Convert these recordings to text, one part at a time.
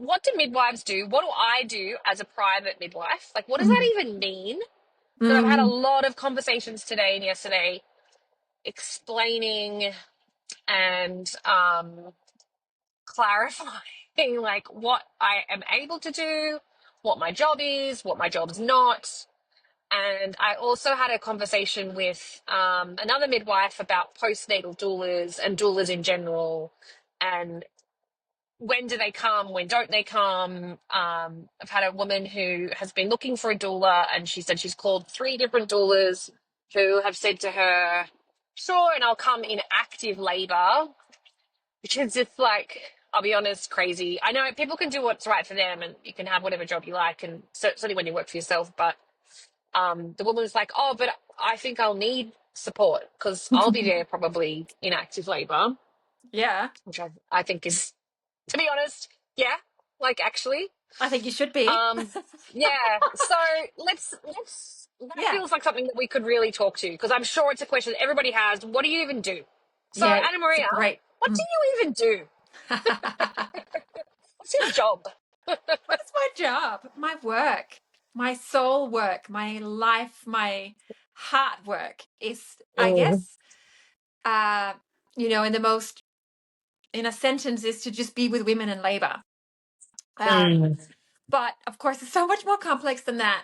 what do midwives do? What do I do as a private midwife? Like, what does that Mm. even mean? Because I've had a Mm. lot of conversations today and yesterday explaining and clarifying like what I am able to do, what my job is, what my job is not. And I also had a conversation with another midwife about postnatal doulas and doulas in general, and when do they come, when don't they come. I've had a woman who has been looking for a doula, and she said she's called three different doulas who have said to her, sure, and I'll come in active labor, which is just like, I'll be honest, crazy. I know people can do what's right for them, and you can have whatever job you like, and certainly when you work for yourself. But the woman was like, oh, but I think I'll need support because I'll be there probably in active labor, Yeah, which I think is, to be honest, yeah, like actually. I think you should be. Um, yeah. So that Yeah, feels like something that we could really talk to because I'm sure it's a question that everybody has. What do you even do? So yeah, Anna it's a Maria, great. what do Mm. you even do? What's your job? What is my job? My work, my soul work, my life, my heart work is, I Mm, guess, uh, in the most, in a sentence, is to just be with women in labor. Um, mm, but of course, it's so much more complex than that.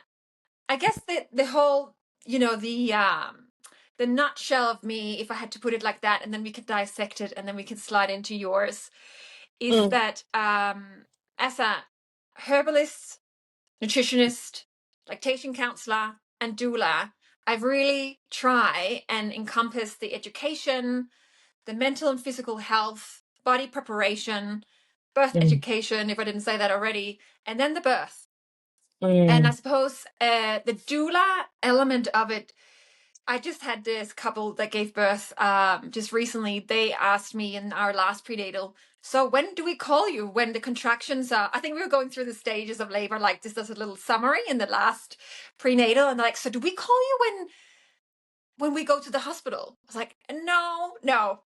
I guess the whole, the nutshell of me, if I had to put it like that, and then we could dissect it, and then we can slide into yours, is mm, that as a herbalist, nutritionist, lactation counselor, and doula, I really try and encompass the education, the mental and physical health, body preparation, birth mm, education, if I didn't say that already, and then the birth. And I mm, suppose the doula element of it, I just had this couple that gave birth just recently. They asked me in our last prenatal, so when do we call you when the contractions are, I think we were going through the stages of labor, like just as a little summary in the last prenatal. And they're like, so do we call you when we go to the hospital? I was like, no, no.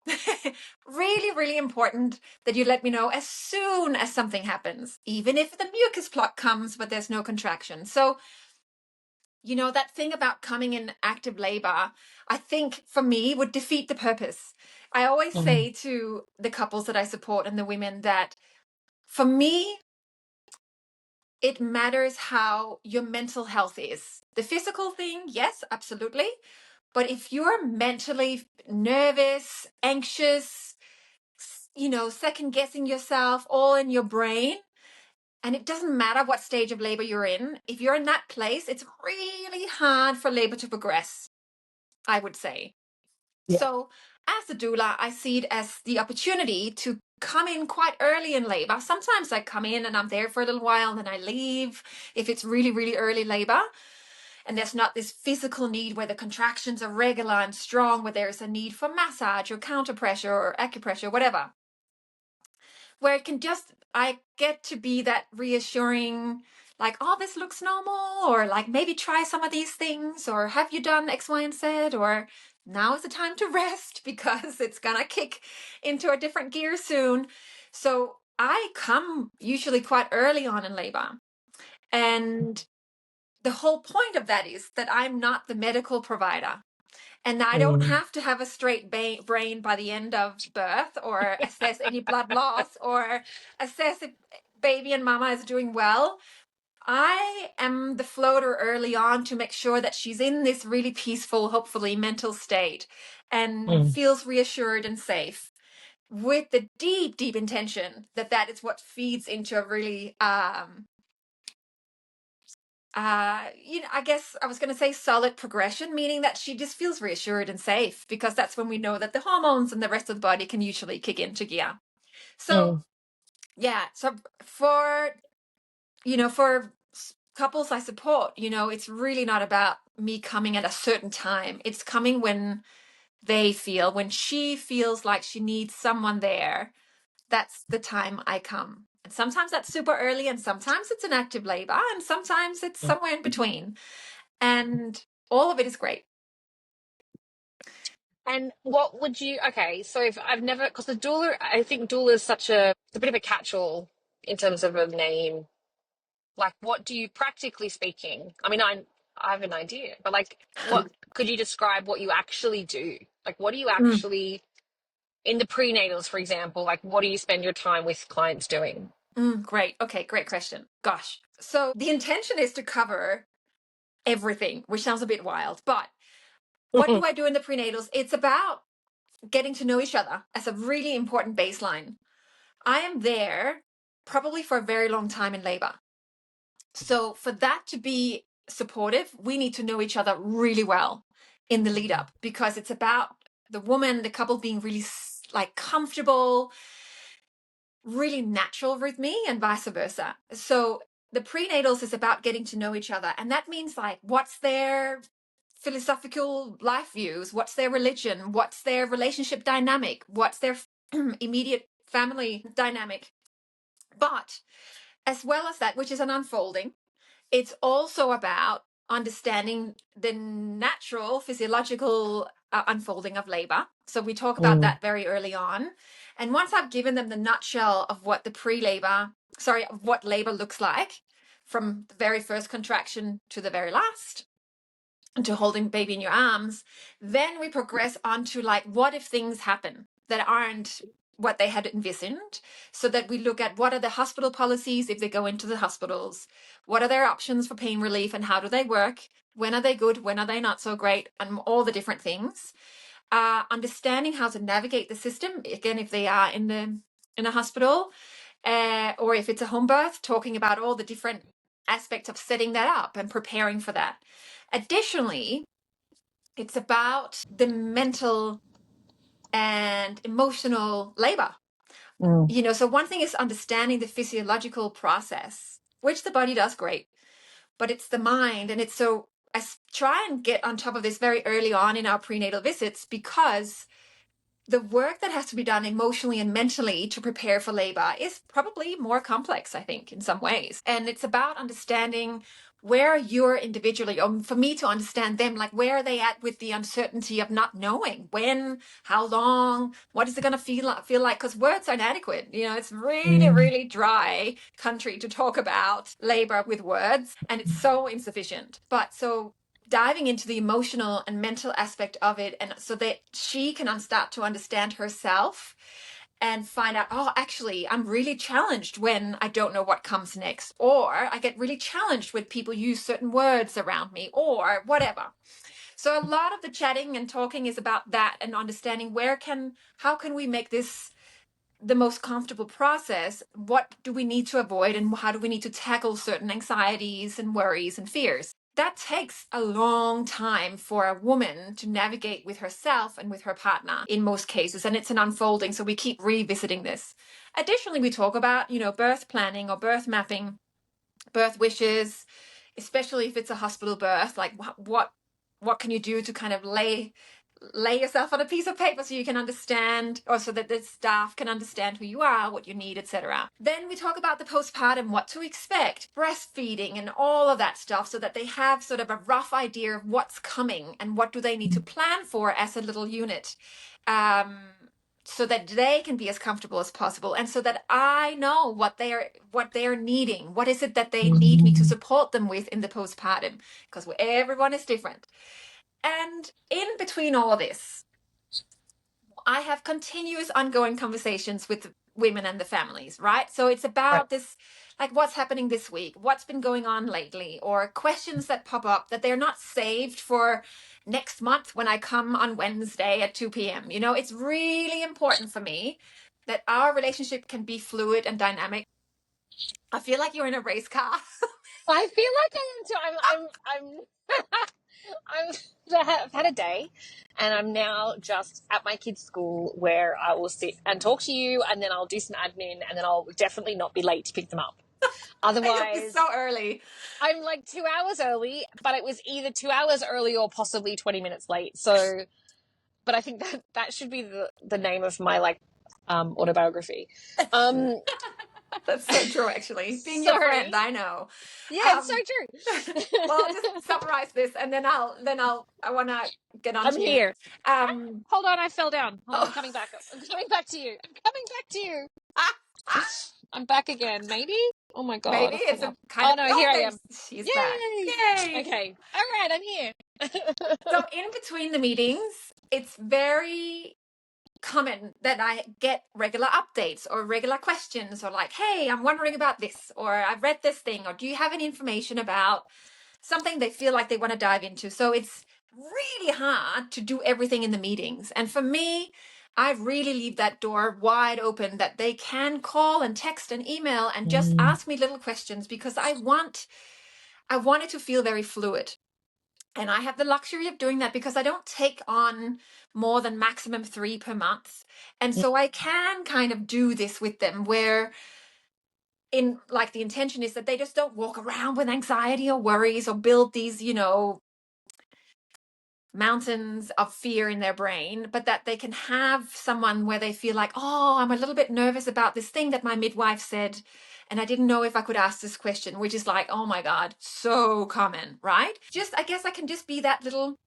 Really, really important that you let me know as soon as something happens, even if the mucus plug comes, but there's no contraction. So that thing about coming in active labor, I think for me would defeat the purpose. I always mm, say to the couples that I support and the women that for me, it matters how your mental health is. The physical thing, yes, absolutely. But if you're mentally nervous, anxious, second guessing yourself, all in your brain, and it doesn't matter what stage of labor you're in, if you're in that place, it's really hard for labor to progress, I would say. yeah. So, as a doula, I see it as the opportunity to come in quite early in labor. Sometimes I come in and I'm there for a little while and then I leave if it's really, really early labor. And there's not this physical need where the contractions are regular and strong, where there's a need for massage or counter pressure or acupressure, whatever. Where it can just, I get to be that reassuring, like, oh, this looks normal, or like maybe try some of these things, or have you done X, Y, and Z, or now is the time to rest because it's gonna kick into a different gear soon. So I come usually quite early on in labor. And the whole point of that is that I'm not the medical provider. And I don't Mm, have to have a straight brain by the end of birth or assess any blood loss or assess if baby and mama is doing well. I am the floater early on to make sure that she's in this really peaceful, hopefully mental state and mm, feels reassured and safe with the deep, deep intention that that is what feeds into a really I guess I was going to say solid progression, meaning that she just feels reassured and safe because that's when we know that the hormones and the rest of the body can usually kick into gear. So, mm, yeah, so for couples I support, it's really not about me coming at a certain time. It's coming when when she feels like she needs someone there. That's the time I come. And sometimes that's super early, and sometimes it's an active labor, and sometimes it's mm. somewhere in between. And all of it is great. And what would you, okay, so if I've never, because the doula, I think doula is such a, it's a bit of a catch-all. in terms of a name, like what do you, practically speaking, I mean, I have an idea, but like what could you describe what you actually do? Like what do you Mm, actually, in the prenatals, for example, like what do you spend your time with clients doing? great. Okay, great question. Gosh. So the intention is to cover everything, which sounds a bit wild, but what do I do in the prenatals? It's about getting to know each other as a really important baseline. I am there probably for a very long time in labor. So for that to be supportive, we need to know each other really well in the lead up, because it's about the woman, the couple being really like comfortable, really natural with me, and vice versa. So the prenatals is about getting to know each other. And that means like what's their philosophical life views, what's their religion, what's their relationship dynamic, what's their immediate family dynamic. But as well as that, which is an unfolding, it's also about understanding the natural physiological unfolding of labor. So we talk about that very early on. And once I've given them the nutshell of what the of what labor looks like from the very first contraction to the very last, to holding baby in your arms, then we progress on to like, what if things happen that aren't what they had envisioned, so that we look at what are the hospital policies if they go into the hospitals, what are their options for pain relief and how do they work, when are they good, when are they not so great, and all the different things. Understanding how to navigate the system, again, if they are in a hospital, or if it's a home birth, talking about all the different aspects of setting that up and preparing for that. Additionally, it's about the mental and emotional labor. So one thing is understanding the physiological process, which the body does great, but it's the mind. And it's so I try and get on top of this very early on in our prenatal visits, because the work that has to be done emotionally and mentally to prepare for labor is probably more complex, I think, in some ways. And it's about understanding where you're individually, or for me to understand them, like where are they at with the uncertainty of not knowing when, how long, what is it going to feel like? Because words are inadequate. It's really, really dry country to talk about labor with words, and it's so insufficient. But so diving into the emotional and mental aspect of it, and so that she can start to understand herself and find out, oh, actually, I'm really challenged when I don't know what comes next, or I get really challenged when people use certain words around me, or whatever. So a lot of the chatting and talking is about that, and understanding how can we make this the most comfortable process? What do we need to avoid, and how do we need to tackle certain anxieties and worries and fears? That takes a long time for a woman to navigate with herself and with her partner in most cases, and it's an unfolding, so we keep revisiting this. Additionally, we talk about, birth planning or birth mapping, birth wishes, especially if it's a hospital birth, like what can you do to kind of lay yourself on a piece of paper so you can understand, or so that the staff can understand who you are, what you need, etc. Then we talk about the postpartum, what to expect, breastfeeding and all of that stuff, so that they have sort of a rough idea of what's coming and what do they need to plan for as a little unit, so that they can be as comfortable as possible, and so that I know what they're needing. What is it that they need me to support them with in the postpartum? Because everyone is different. And in between all of this, I have continuous ongoing conversations with the women and the families, right? So it's about this, like, what's happening this week, what's been going on lately, or questions that pop up that they're not saved for next month when I come on Wednesday at 2 p.m. It's really important for me that our relationship can be fluid and dynamic. I feel like you're in a race car. I feel like I am too. I've had a day, and I'm now just at my kids' school, where I will sit and talk to you, and then I'll do some admin, and then I'll definitely not be late to pick them up. It's Otherwise, so early. I'm like 2 hours early, but it was either 2 hours early or possibly 20 minutes late. So, but I think that should be the name of my autobiography. That's so true, actually. Being your Sorry. friend, I know. Yeah, it's so true. Well, I'll just summarize this, and then I want to get on I'm to you. here. Hold on, I fell down. Hold on, I'm Oh. coming back. I'm coming back to you. I'm coming back to you. I'm back again. Maybe? Oh my God. Maybe I think it's I've... a kind Oh of, no, oh, here I am. there's, she's back. Yay! Yay. Okay. All right, I'm here. So in between the meetings, it's very common that I get regular updates or regular questions, or like, hey, I'm wondering about this, or I've read this thing, or do you have any information about something they feel like they want to dive into? So it's really hard to do everything in the meetings. And for me, I really leave that door wide open that they can call and text and email and just ask me little questions, because I want it to feel very fluid. And I have the luxury of doing that because I don't take on more than maximum 3 per month. And so I can kind of do this with them, where in like the intention is that they just don't walk around with anxiety or worries or build these, mountains of fear in their brain, but that they can have someone where they feel like, oh, I'm a little bit nervous about this thing that my midwife said, and I didn't know if I could ask this question, which is like, oh my God, so common, right? Just, I guess I can just be that little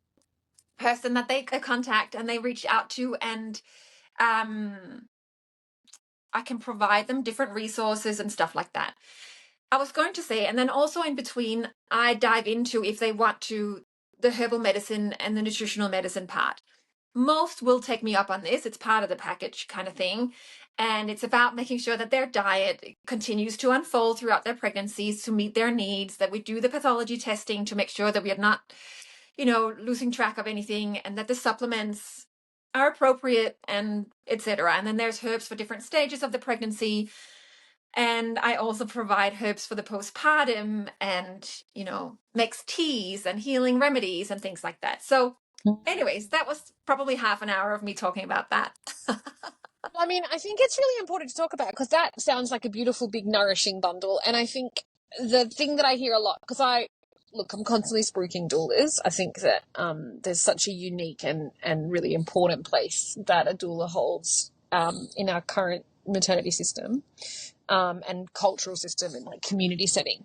person that they contact and they reach out to, and I can provide them different resources and stuff like that. I was going to say, and then also in between, I dive into, if they want to, the herbal medicine and the nutritional medicine part. Most will take me up on this. It's part of the package kind of thing. And it's about making sure that their diet continues to unfold throughout their pregnancies to meet their needs, that we do the pathology testing to make sure that we are not, losing track of anything, and that the supplements are appropriate, and etc. And then there's herbs for different stages of the pregnancy. And I also provide herbs for the postpartum, and, mixed teas and healing remedies and things like that. So anyways, that was probably half an hour of me talking about that. I mean, I think it's really important to talk about, because that sounds like a beautiful, big, nourishing bundle. And I think the thing that I hear a lot, because I'm constantly spruiking doulas. I think that there's such a unique and really important place that a doula holds in our current maternity system and cultural system and like community setting,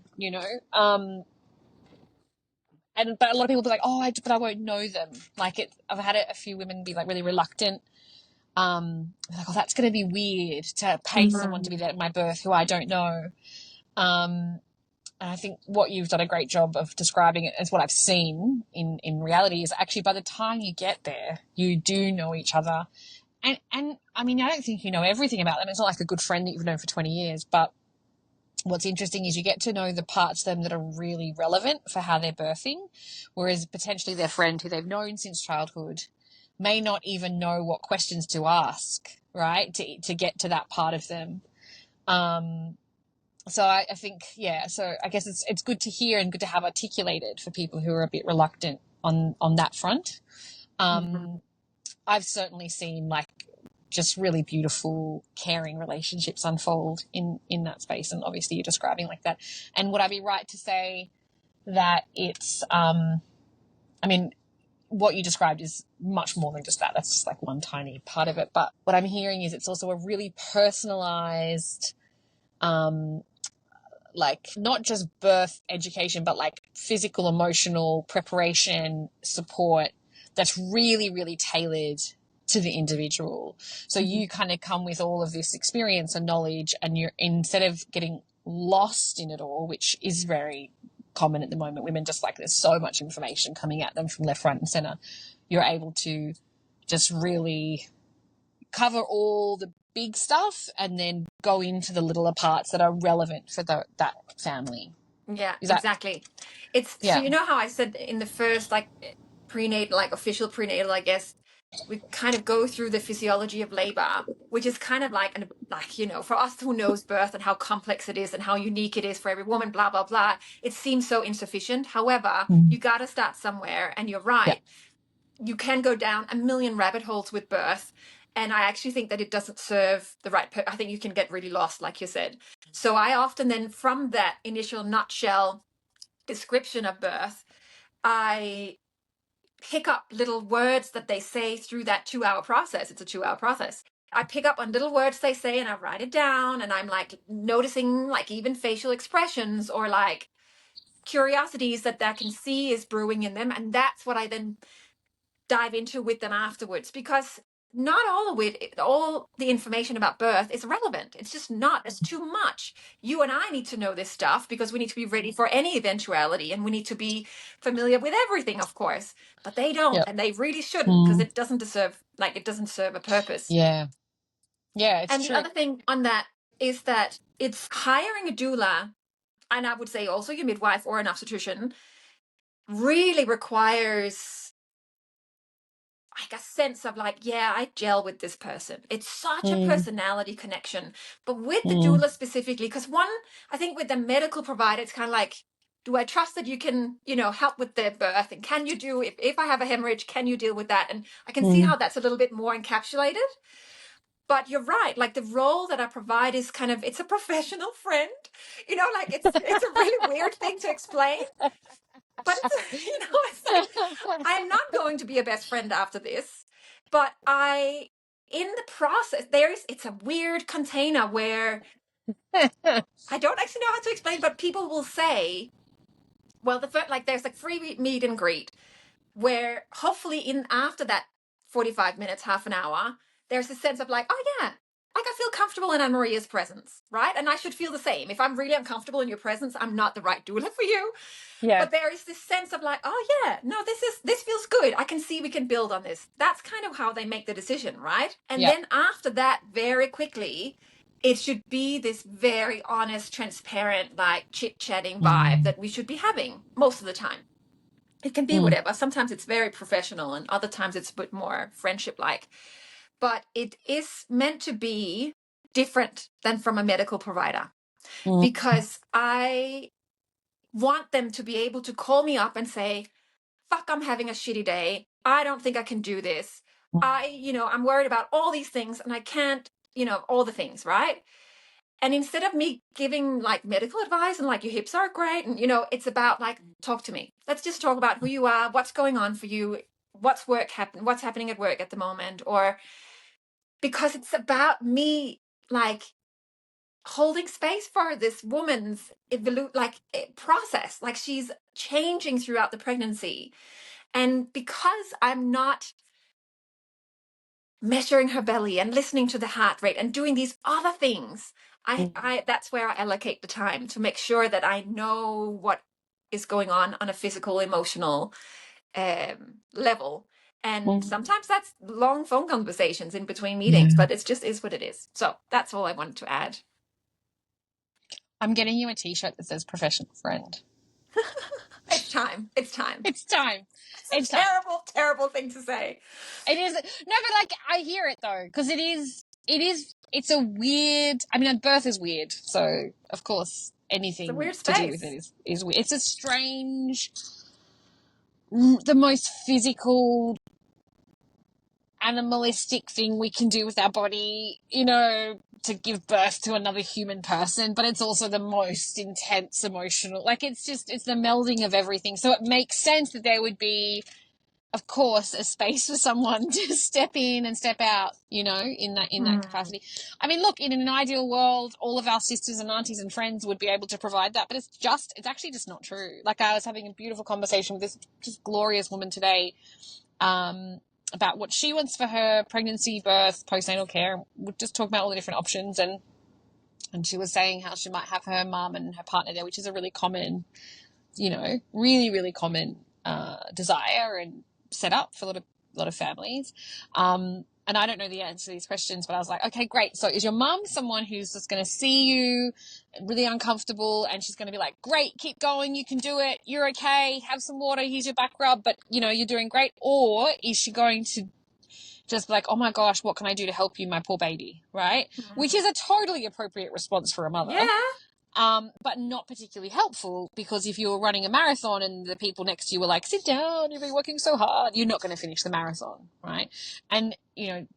but a lot of people be like, oh, but I won't know them. Like I've had a few women be like really reluctant. Like, oh, that's going to be weird to pay someone to be there at my birth who I don't know. And I think what you've done a great job of describing it as what I've seen in reality is actually by the time you get there, you do know each other. And I mean, I don't think you know everything about them. It's not like a good friend that you've known for 20 years, but what's interesting is you get to know the parts of them that are really relevant for how they're birthing, whereas potentially their friend who they've known since childhood may not even know what questions to ask, right, to get to that part of them. So I think, so I guess it's good to hear and good to have articulated for people who are a bit reluctant on that front. I've certainly seen like just really beautiful, caring relationships unfold in that space. And obviously you're describing like that. And would I be right to say that it's, I mean, what you described is much more than just that. That's just like one tiny part of it. But what I'm hearing is it's also a really personalized, like not just birth education, but like physical, emotional preparation, support that's really, really tailored to the individual. So you kind of come with all of this experience and knowledge, and you're, instead of getting lost in it all, which is very common at the moment, women just like there's so much information coming at them from left, right and center, you're able to just really cover all the big stuff and then go into the littler parts that are relevant for that family. Yeah, exactly. So you know how I said in the first like prenatal, like official prenatal, I guess, we kind of go through the physiology of labor, which is kind of like for us who knows birth and how complex it is and how unique it is for every woman, blah blah blah, it seems so insufficient. However, you got to start somewhere, and you're right. You can go down a million rabbit holes with birth, and I actually think that it doesn't serve the right I think you can get really lost, like you said. So I often then, from that initial nutshell description of birth, I pick up little words that they say through that 2-hour process. It's a 2-hour process. I pick up on little words they say and I write it down, and I'm like noticing like even facial expressions or like curiosities that I can see is brewing in them. And that's what I then dive into with them afterwards, because not all of it, all the information about birth is relevant. It's just not, it's too much. You and I need to know this stuff because we need to be ready for any eventuality, and we need to be familiar with everything, of course, but they don't, Yep. and they really shouldn't, because it doesn't serve a purpose. Yeah. Yeah, it's And the true. other thing on that is that it's hiring a doula, and I would say also your midwife or an obstetrician, really requires like a sense of like, yeah, I gel with this person. It's such a personality connection. But with the doula specifically, because I think with the medical provider, it's kind of like, do I trust that you can, help with their birth? And can you do, if I have a hemorrhage, can you deal with that? And I can see how that's a little bit more encapsulated. But you're right, like the role that I provide is kind of, it's a professional friend, like it's a really weird thing to explain. But it's, it's like, I'm not going to be a best friend after this, but in the process, it's a weird container where I don't actually know how to explain, but people will say, well, there's a free meet and greet where hopefully after that 45 minutes, half an hour, there's a sense of like, oh yeah, like I feel comfortable in Anne-Maria's presence, right? And I should feel the same. If I'm really uncomfortable in your presence, I'm not the right doula for you. Yeah. But there is this sense of like, oh yeah, no, this feels good. I can see we can build on this. That's kind of how they make the decision, right? And Yeah. then after that, very quickly, it should be this very honest, transparent, like chit-chatting vibe that we should be having most of the time. It can be whatever. Sometimes it's very professional, and other times it's a bit more friendship-like. But it is meant to be different than from a medical provider, because I want them to be able to call me up and say, fuck, I'm having a shitty day. I don't think I can do this. I'm worried about all these things and I can't, all the things, right? And instead of me giving like medical advice and like your hips are great, and it's about like, talk to me. Let's just talk about who you are, what's going on for you, what's happening at work at the moment, or because it's about me like holding space for this woman's process. Like she's changing throughout the pregnancy. And because I'm not measuring her belly and listening to the heart rate and doing these other things, I that's where I allocate the time to make sure that I know what is going on a physical, emotional level. And sometimes that's long phone conversations in between meetings, but it just is what it is. So that's all I wanted to add. I'm getting you a t-shirt that says professional friend. It's time. It's time. It's a terrible, terrible thing to say. It is. No, but like I hear it though, because it's a weird, I mean, birth is weird. So of course anything to do with it is weird. It's a strange, the most physical, animalistic thing we can do with our body, to give birth to another human person, but it's also the most intense emotional, like it's the melding of everything. So it makes sense that there would be, of course, a space for someone to step in and step out, in that capacity. I mean, look, in an ideal world, all of our sisters and aunties and friends would be able to provide that, but it's actually just not true. Like I was having a beautiful conversation with this just glorious woman today, about what she wants for her pregnancy, birth, postnatal care. We're just talking about all the different options, and she was saying how she might have her mum and her partner there, which is a really common, really, really common desire and set up for a lot of families. And I don't know the answer to these questions, but I was like, okay, great. So is your mum someone who's just going to see you really uncomfortable and she's going to be like, great, keep going, you can do it, you're okay, have some water, here's your back rub, but you're doing great? Or is she going to just be like, oh my gosh, what can I do to help you, my poor baby, right? Which is a totally appropriate response for a mother. Yeah. But not particularly helpful, because if you're running a marathon and the people next to you were like, sit down, you've been working so hard, you're not going to finish the marathon, right? And,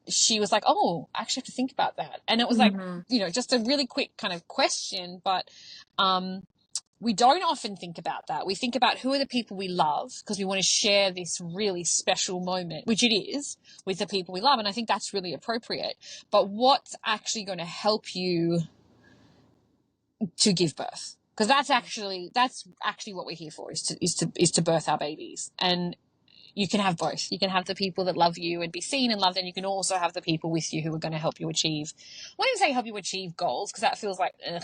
she was like, oh, I actually have to think about that. And it was like, just a really quick kind of question, but we don't often think about that. We think about who are the people we love, because we want to share this really special moment, which it is, with the people we love. And I think that's really appropriate. But what's actually going to help you to give birth? Because that's actually what we're here for, is to birth our babies. And you can have both. You can have the people that love you and be seen and loved, and you can also have the people with you who are going to help you achieve, I wouldn't say help you achieve goals, because that feels like ugh,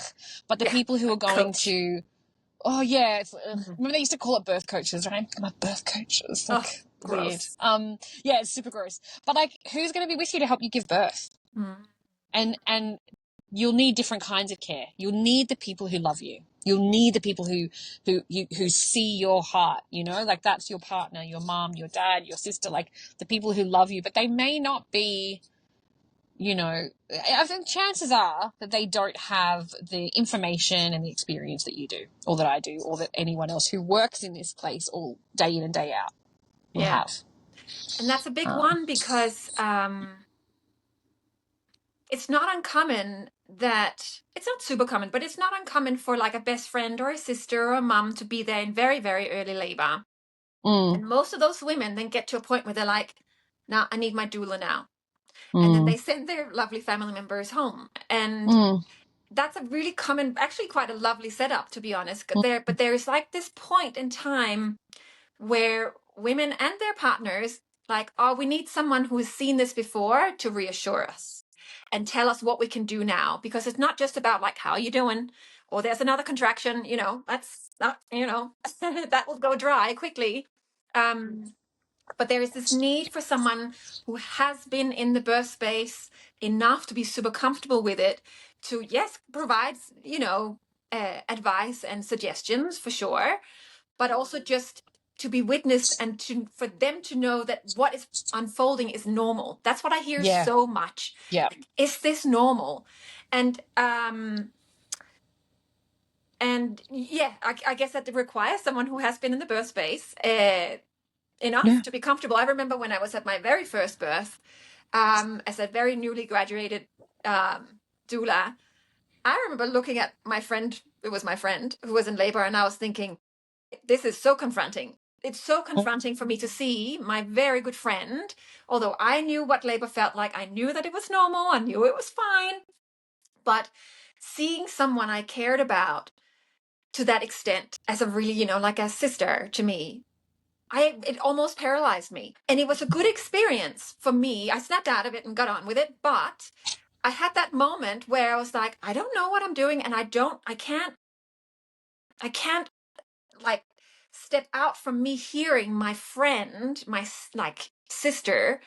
but the Yeah, people who are like going coach. to, oh yeah, it's ugh. Mhm. Remember they used to call it birth coaches, right? My birth coach. It's Oh, like weird. gross. Yeah, it's super gross. But like, who's going to be with you to help you give birth? Mm. And you'll need different kinds of care. You'll need the people who love you. You'll need the people who see your heart, you know, like that's your partner, your mom, your dad, your sister, like the people who love you, but they may not be, you know, I think chances are that they don't have the information and the experience that you do, or that I do, or that anyone else who works in this place all day in and day out will Yeah. have. And that's a big one because it's not uncommon that it's not super common, but it's not uncommon for like a best friend or a sister or a mum to be there in very, very early labor. Mm, And most of those women then get to a point where they're like, "Now I need my doula now." And then mm, they send their lovely family members home. And mm, that's a really common, actually quite a lovely setup, to be honest. mm, But there is like this point in time where women and their partners like, oh, we need someone who has seen this before to reassure us and tell us what we can do now, because it's not just about like, how are you doing, or there's another contraction, you know, that's not, you know, that will go dry quickly. But there is this need for someone who has been in the birth space enough to be super comfortable with it to, yes, provide, you know, advice and suggestions for sure, but also just to be witnessed and to for them to know that what is unfolding is normal. That's what I hear yeah, so much. yeah, Like, is this normal? And yeah, I guess that requires someone who has been in the birth space enough yeah. to be comfortable. I remember when I was at my very first birth, as a very newly graduated doula, I remember looking at my friend, it was my friend who was in labor, and I was thinking, this is so confronting. It's so confronting for me to see my very good friend, although I knew what labor felt like, I knew that it was normal, I knew it was fine, but seeing someone I cared about to that extent as a really, you know, like a sister to me, it almost paralyzed me. And it was a good experience for me. I snapped out of it and got on with it, but I had that moment where I was like, I don't know what I'm doing, and I can't like step out from me hearing my friend, my like sister,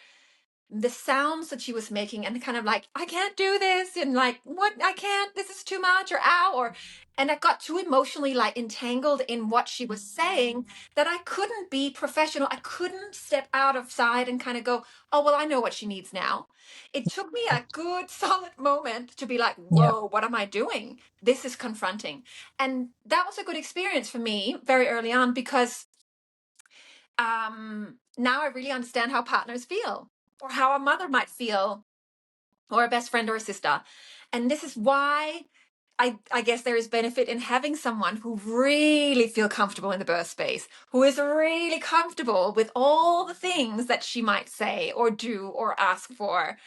the sounds that she was making, and kind of like, I can't do this, and like, what, I can't, this is too much, or ow, or, and I got too emotionally like entangled in what she was saying that I couldn't be professional. I couldn't step out of side and kind of go, oh, well, I know what she needs now. It took me a good solid moment to be like, Yeah. whoa, what am I doing? This is confronting. And that was a good experience for me very early on, because now I really understand how partners feel, or how a mother might feel, or a best friend or a sister. And this is why I guess there is benefit in having someone who really feel comfortable in the birth space, who is really comfortable with all the things that she might say or do or ask for.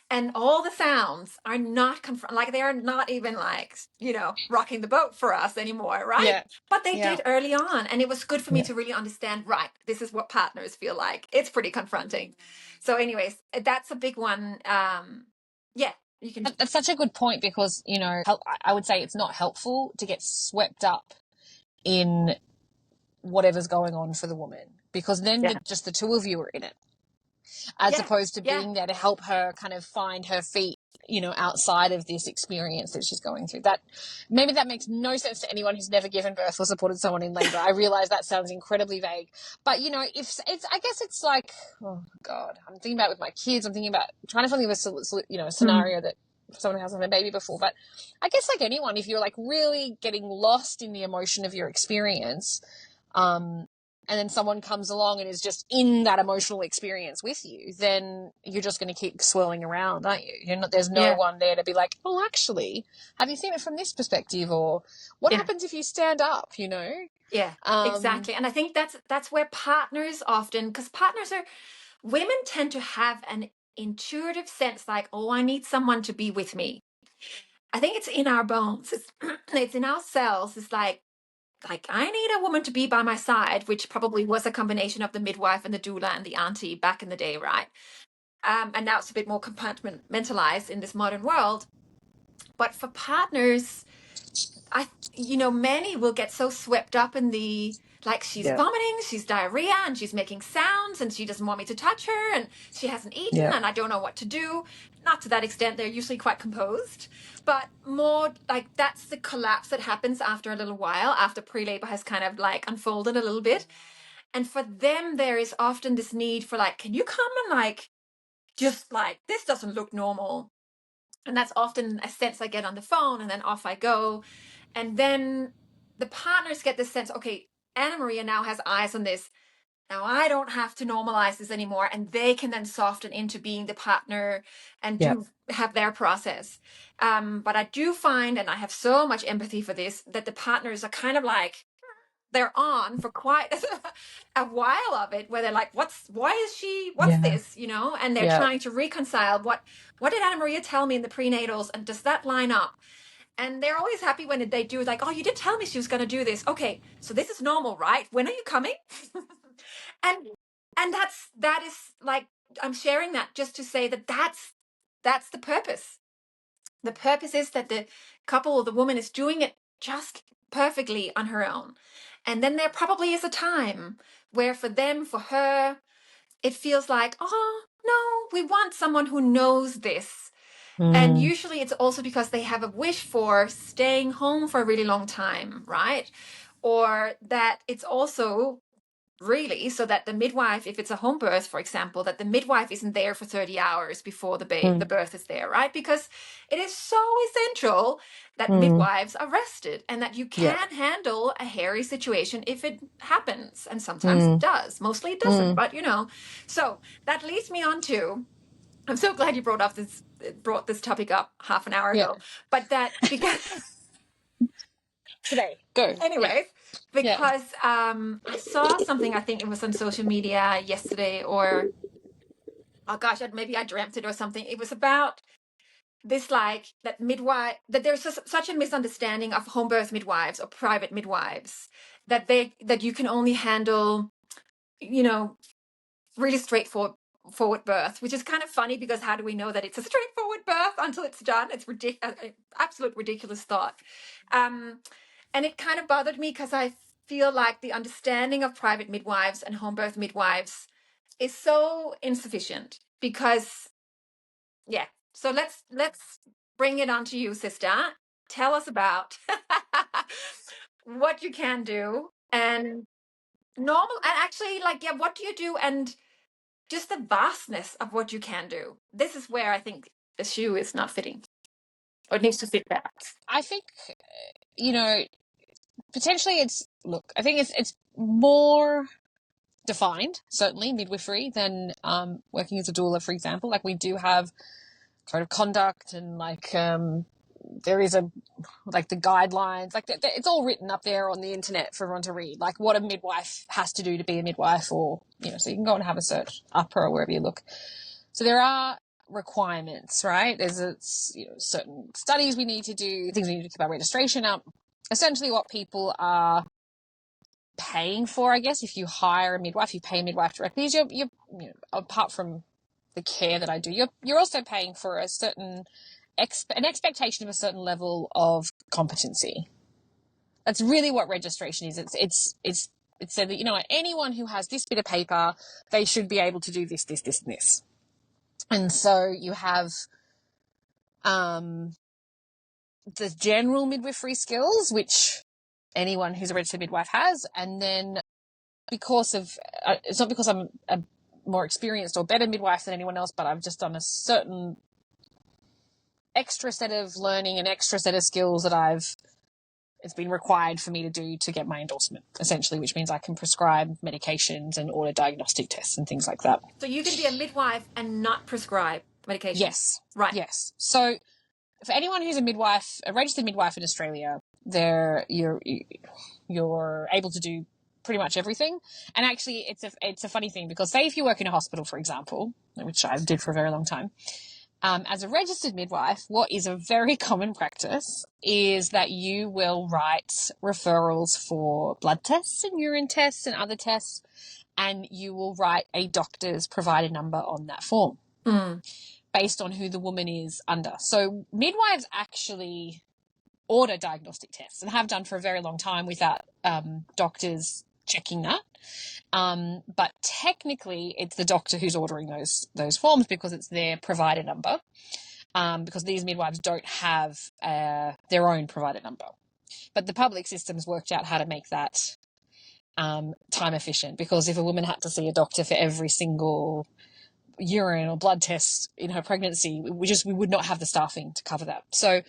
And all the sounds are not like, they are not even like, you know, rocking the boat for us anymore, right? Yeah. But they Yeah. did early on, and it was good for me Yeah. to really understand, right, this is what partners feel like. It's pretty confronting. So anyways, that's a big one. Yeah, you can. That's such a good point, because, you know, I would say it's not helpful to get swept up in whatever's going on for the woman, because then Yeah, just the two of you are in it, as yeah, opposed to yeah, being there to help her kind of find her feet, you know, outside of this experience that she's going through. That maybe that makes no sense to anyone who's never given birth or supported someone in labor. I realize that sounds incredibly vague, but you know, if it's, I guess it's like, oh God, I'm thinking about it with my kids. I'm thinking about trying to think of a, you know, a mm, scenario that someone hasn't had a baby before. But I guess like anyone, if you're like really getting lost in the emotion of your experience, and then someone comes along and is just in that emotional experience with you, then you're just going to keep swirling around, aren't you? You're not, there's no yeah, one there to be like, oh, actually, have you seen it from this perspective? Or what yeah. happens if you stand up, you know? Yeah, exactly. And I think that's where partners often, because partners are, women tend to have an intuitive sense like, oh, I need someone to be with me. I think it's in our bones. It's, it's in our cells. It's like, like, I need a woman to be by my side, which probably was a combination of the midwife and the doula and the auntie back in the day, right? And now it's a bit more compartmentalized in this modern world. But for partners, many will get so swept up in the, like, she's Yeah. vomiting, she's diarrhea, and she's making sounds, and she doesn't want me to touch her, and she hasn't eaten, Yeah. and I don't know what to do. Not to that extent, they're usually quite composed, but more like that's the collapse that happens after a little while, after pre-labor has kind of like unfolded a little bit. And for them, there is often this need for, like, can you come and, like, just like, this doesn't look normal. And that's often a sense I get on the phone, and then off I go. And then the partners get this sense, okay, Anna Maria now has eyes on this. Now I don't have to normalize this anymore. And they can then soften into being the partner and Yeah. do have their process. But I do find, and I have so much empathy for this, that the partners are kind of like, they're on for quite a while of it, where they're like, what's Yeah. this, and they're Yeah. trying to reconcile what did Anna Maria tell me in the prenatals, and does that line up? And they're always happy when they do, like, oh, you did tell me she was going to do this. Okay, so this is normal, right? When are you coming? and that is like, I'm sharing that just to say that that's the purpose. The purpose is that the couple or the woman is doing it just perfectly on her own. And then there probably is a time where for her, it feels like, oh, no, we want someone who knows this. And usually it's also because they have a wish for staying home for a really long time, right? Or that it's also really so that the midwife, if it's a home birth, for example, that the midwife isn't there for 30 hours before the birth is there, right? Because it is so essential that midwives are rested, and that you can handle a hairy situation if it happens. And sometimes it does. Mostly it doesn't, but so that leads me on to, I'm so glad you brought this topic up half an hour ago, but that because Today, go. anyways, because I saw something, I think it was on social media yesterday, or oh gosh, maybe I dreamt it or something. It was about this, like, that midwife, that there's such a misunderstanding of home birth midwives or private midwives, that you can only handle, really straightforward birth, which is kind of funny, because how do we know that it's a straightforward birth until it's done? It's ridiculous, absolute ridiculous thought. And it kind of bothered me, because I feel like the understanding of private midwives and home birth midwives is so insufficient. Because so let's bring it on to you, sister. Tell us about what you can do, and normal, and actually, like, what do you do, and just the vastness of what you can do. This is where I think the shoe is not fitting, or it needs to fit better. I think, potentially I think it's more defined, certainly, midwifery, than working as a doula, for example. Like, we do have code of conduct, and like there is like the guidelines, like it's all written up there on the internet for everyone to read, like what a midwife has to do to be a midwife, or so you can go and have a search up or wherever you look. So there are requirements, right? There's certain studies we need to do, things we need to keep our registration up. Essentially what people are paying for, I guess, if you hire a midwife, you pay a midwife directly, is you're apart from the care that I do, you're also paying for a certain an expectation of a certain level of competency. That's really what registration is. It's said that anyone who has this bit of paper, they should be able to do this, this, this, and this. And so you have the general midwifery skills, which anyone who's a registered midwife has, and then because of it's not because I'm a more experienced or better midwife than anyone else, but I've just done a certain extra set of learning, an extra set of skills that it's been required for me to do to get my endorsement, essentially, which means I can prescribe medications and order diagnostic tests and things like that. So you can be a midwife and not prescribe medication? Yes. Right. Yes. So for anyone who's a registered midwife in Australia, you're able to do pretty much everything. And actually, it's a funny thing, because say if you work in a hospital, for example, which I did for a very long time, As a registered midwife, what is a very common practice is that you will write referrals for blood tests and urine tests and other tests, and you will write a doctor's provider number on that form based on who the woman is under. So midwives actually order diagnostic tests and have done for a very long time without doctors checking that. But technically it's the doctor who's ordering those forms because it's their provider number, because these midwives don't have their own provider number. But the public system's worked out how to make that time efficient, because if a woman had to see a doctor for every single urine or blood test in her pregnancy, we would not have the staffing to cover that. So,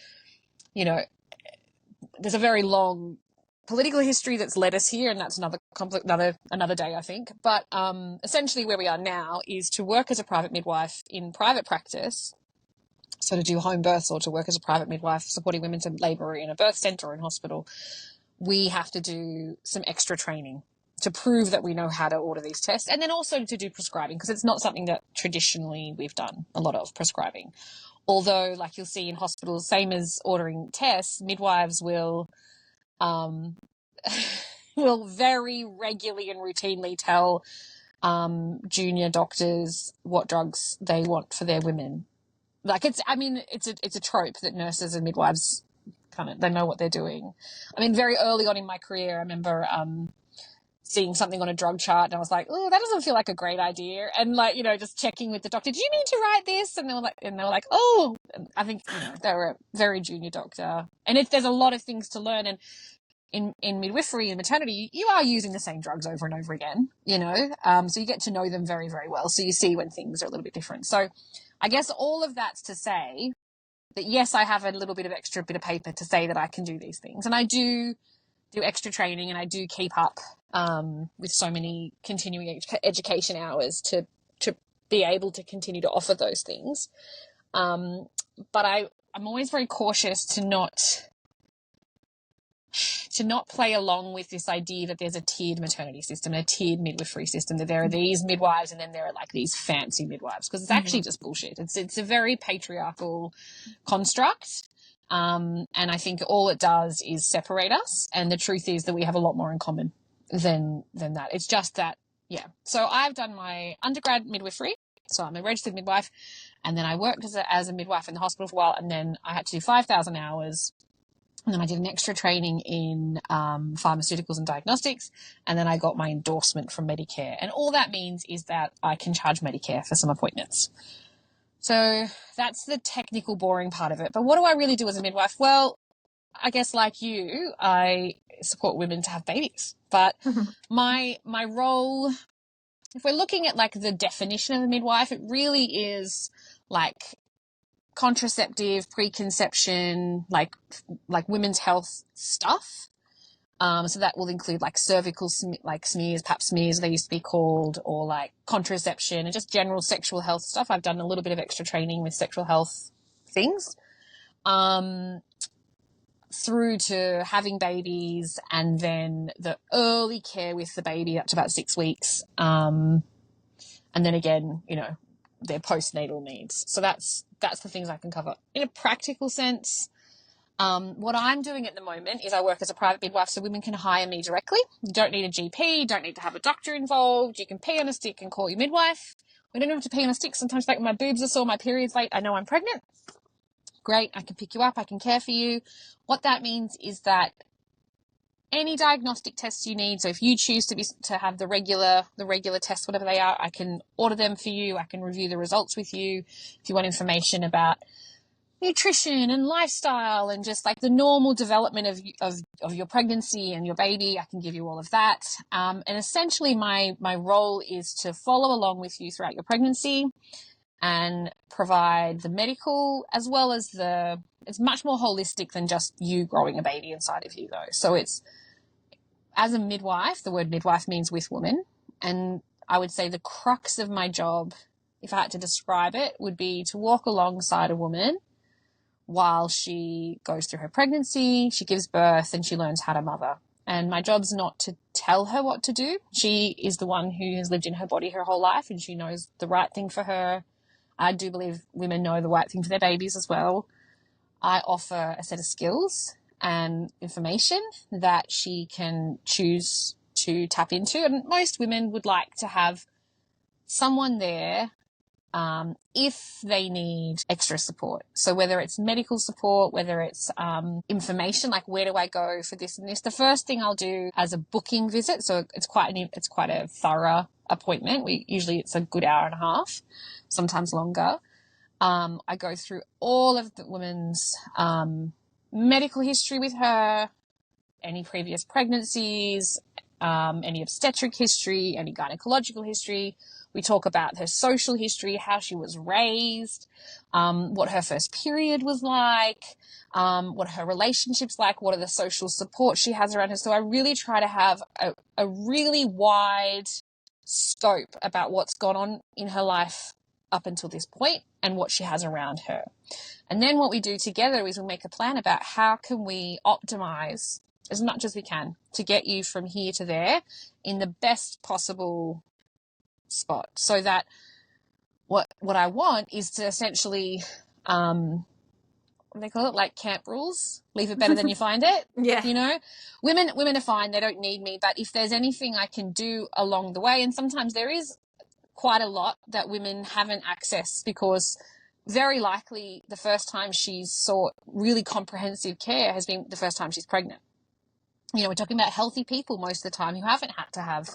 there's a very long political history that's led us here, and that's another day, I think. But essentially where we are now is to work as a private midwife in private practice, so to do home births or to work as a private midwife supporting women to labour in a birth centre or in hospital. We have to do some extra training to prove that we know how to order these tests, and then also to do prescribing, because it's not something that traditionally we've done a lot of prescribing. Although, like you'll see in hospitals, same as ordering tests, midwives will very regularly and routinely tell junior doctors what drugs they want for their women. Like it's a trope that nurses and midwives they know what they're doing. I mean, very early on in my career, I remember seeing something on a drug chart and I was like, oh, that doesn't feel like a great idea. And just checking with the doctor, do you need to write this? And they were like, oh, and I think, they were a very junior doctor. And there's a lot of things to learn. And in midwifery and maternity, you are using the same drugs over and over again, so you get to know them very, very well. So you see when things are a little bit different. So I guess all of that's to say that, yes, I have a little bit of extra bit of paper to say that I can do these things. And I do extra training, and I do keep up with so many continuing education hours to be able to continue to offer those things. But I'm always very cautious to not play along with this idea that there's a tiered maternity system, a tiered midwifery system, that there are these midwives and then there are like these fancy midwives, because it's actually just bullshit. It's a very patriarchal construct. And I think all it does is separate us. And the truth is that we have a lot more in common than that. It's just that, yeah. So I've done my undergrad midwifery. So I'm a registered midwife. And then I worked as a midwife in the hospital for a while. And then I had to do 5,000 hours. And then I did an extra training in pharmaceuticals and diagnostics. And then I got my endorsement from Medicare. And all that means is that I can charge Medicare for some appointments. So that's the technical, boring part of it. But what do I really do as a midwife? Well, I guess like you, I support women to have babies. But my role, if we're looking at like the definition of a midwife, it really is like contraceptive, preconception, like women's health stuff. So that will include like cervical smears, pap smears, they used to be called, or like contraception and just general sexual health stuff. I've done a little bit of extra training with sexual health things, through to having babies, and then the early care with the baby up to about 6 weeks. And then again, their postnatal needs. So that's the things I can cover in a practical sense. What I'm doing at the moment is I work as a private midwife, so women can hire me directly. You don't need a GP, you don't need to have a doctor involved. You can pee on a stick and call your midwife. We don't have to pee on a stick. Sometimes like my boobs are sore, my period's late, I know I'm pregnant. Great, I can pick you up, I can care for you. What that means is that any diagnostic tests you need, so if you choose to have the regular tests, whatever they are, I can order them for you. I can review the results with you. If you want information about nutrition and lifestyle and just like the normal development of your pregnancy and your baby, I can give you all of that. And essentially my role is to follow along with you throughout your pregnancy and provide the medical, as well as it's much more holistic than just you growing a baby inside of you though. So it's, as a midwife, the word midwife means with woman. And I would say the crux of my job, if I had to describe it, would be to walk alongside a woman while she goes through her pregnancy, she gives birth, and she learns how to mother. And my job's not to tell her what to do. She is the one who has lived in her body her whole life, and she knows the right thing for her. I do believe women know the right thing for their babies as well. I offer a set of skills and information that she can choose to tap into. And most women would like to have someone there if they need extra support. So whether it's medical support, whether it's information, like where do I go for this and this, the first thing I'll do as a booking visit, so it's quite a thorough appointment. It's a good hour and a half, sometimes longer. I go through all of the woman's medical history with her, any previous pregnancies, any obstetric history, any gynecological history. We talk about her social history, how she was raised, what her first period was like, what her relationships like, what are the social support she has around her. So I really try to have a really wide scope about what's gone on in her life up until this point and what she has around her. And then what we do together is we make a plan about how can we optimize as much as we can to get you from here to there in the best possible spot, so that what I want is to essentially what do they call it, like camp rules, leave it better than you find it. Yeah. You know, women are fine, they don't need me, but if there's anything I can do along the way, and sometimes there is quite a lot that women haven't accessed, because very likely the first time she's sought really comprehensive care has been the first time she's pregnant. You know, we're talking about healthy people most of the time who haven't had to have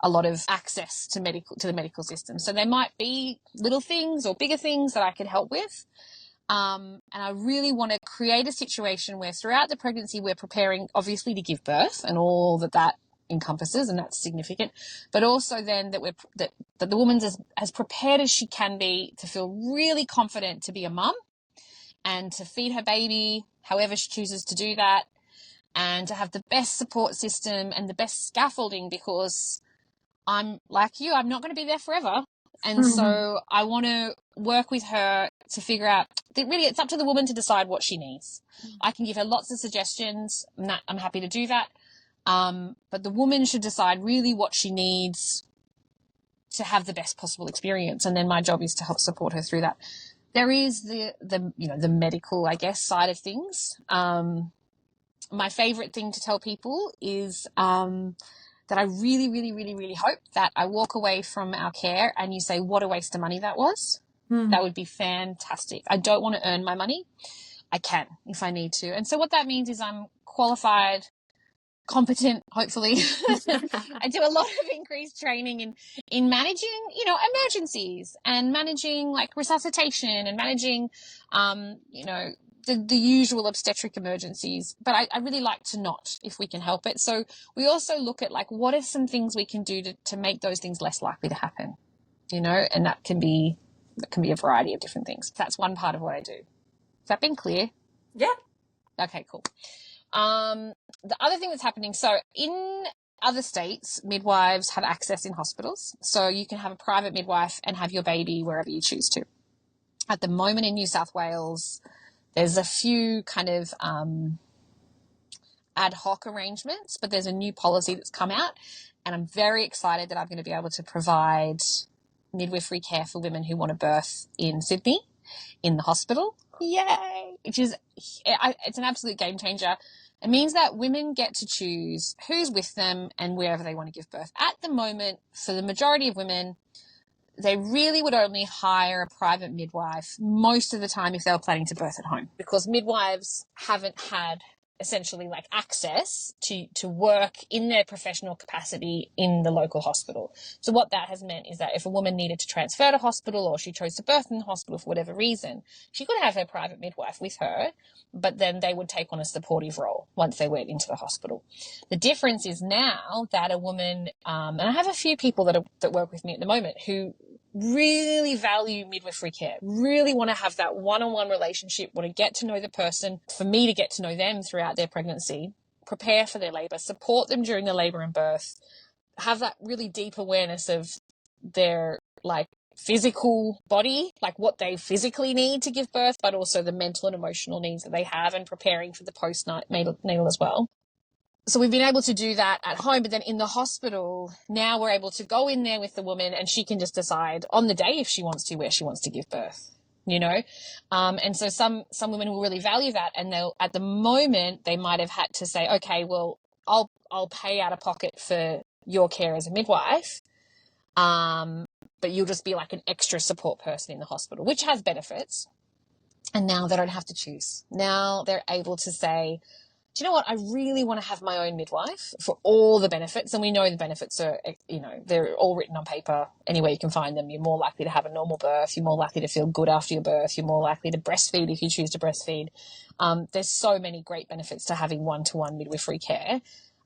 a lot of access to the medical system. So there might be little things or bigger things that I can help with. And I really want to create a situation where throughout the pregnancy we're preparing, obviously, to give birth and all that encompasses, and that's significant, but also then that the woman's as prepared as she can be to feel really confident to be a mum and to feed her baby however she chooses to do that, and to have the best support system and the best scaffolding, because I'm like you, I'm not going to be there forever. And so I want to work with her to figure out that really it's up to the woman to decide what she needs. I can give her lots of suggestions, and I'm happy to do that. But the woman should decide really what she needs to have the best possible experience. And then my job is to help support her through that. There is the medical, I guess, side of things. My favorite thing to tell people is, that I really, really, really, really hope that I walk away from our care and you say, what a waste of money that was. That would be fantastic. I don't want to earn my money. I can if I need to. And so what that means is I'm qualified, competent, hopefully. I do a lot of increased training in managing, emergencies and managing like resuscitation and managing, the usual obstetric emergencies, but I really like to not, if we can help it. So we also look at like, what are some things we can do to make those things less likely to happen, and that can be a variety of different things. That's one part of what I do. Has that been clear? Yeah. Okay, cool. The other thing that's happening, so in other states, midwives have access in hospitals. So you can have a private midwife and have your baby wherever you choose to. At the moment in New South Wales, there's a few kind of ad hoc arrangements, but there's a new policy that's come out, and I'm very excited that I'm going to be able to provide midwifery care for women who want to birth in Sydney in the hospital. Yay! It's an absolute game changer. It means that women get to choose who's with them and wherever they want to give birth. At the moment, for the majority of women, they really would only hire a private midwife most of the time if they were planning to birth at home, because midwives haven't had essentially like access to work in their professional capacity in the local hospital. So what that has meant is that if a woman needed to transfer to hospital, or she chose to birth in the hospital for whatever reason, she could have her private midwife with her, but then they would take on a supportive role once they went into the hospital. The difference is now that a woman, and I have a few people that work with me at the moment who really value midwifery care, really want to have that one-on-one relationship, want to get to know the person, for me to get to know them throughout their pregnancy, prepare for their labour, support them during the labour and birth, have that really deep awareness of their like physical body, like what they physically need to give birth, but also the mental and emotional needs that they have, and preparing for the postnatal as well. So we've been able to do that at home, but then in the hospital, now we're able to go in there with the woman and she can just decide on the day if she wants to, where she wants to give birth, you know? And so some women will really value that, and they'll, at the moment, they might have had to say, okay, well, I'll pay out of pocket for your care as a midwife, but you'll just be like an extra support person in the hospital, which has benefits. And now they don't have to choose. Now they're able to say, do you know what? I really want to have my own midwife for all the benefits. And we know the benefits are, you know, they're all written on paper. Anywhere you can find them. You're more likely to have a normal birth. You're more likely to feel good after your birth. You're more likely to breastfeed if you choose to breastfeed. There's so many great benefits to having one-to-one midwifery care.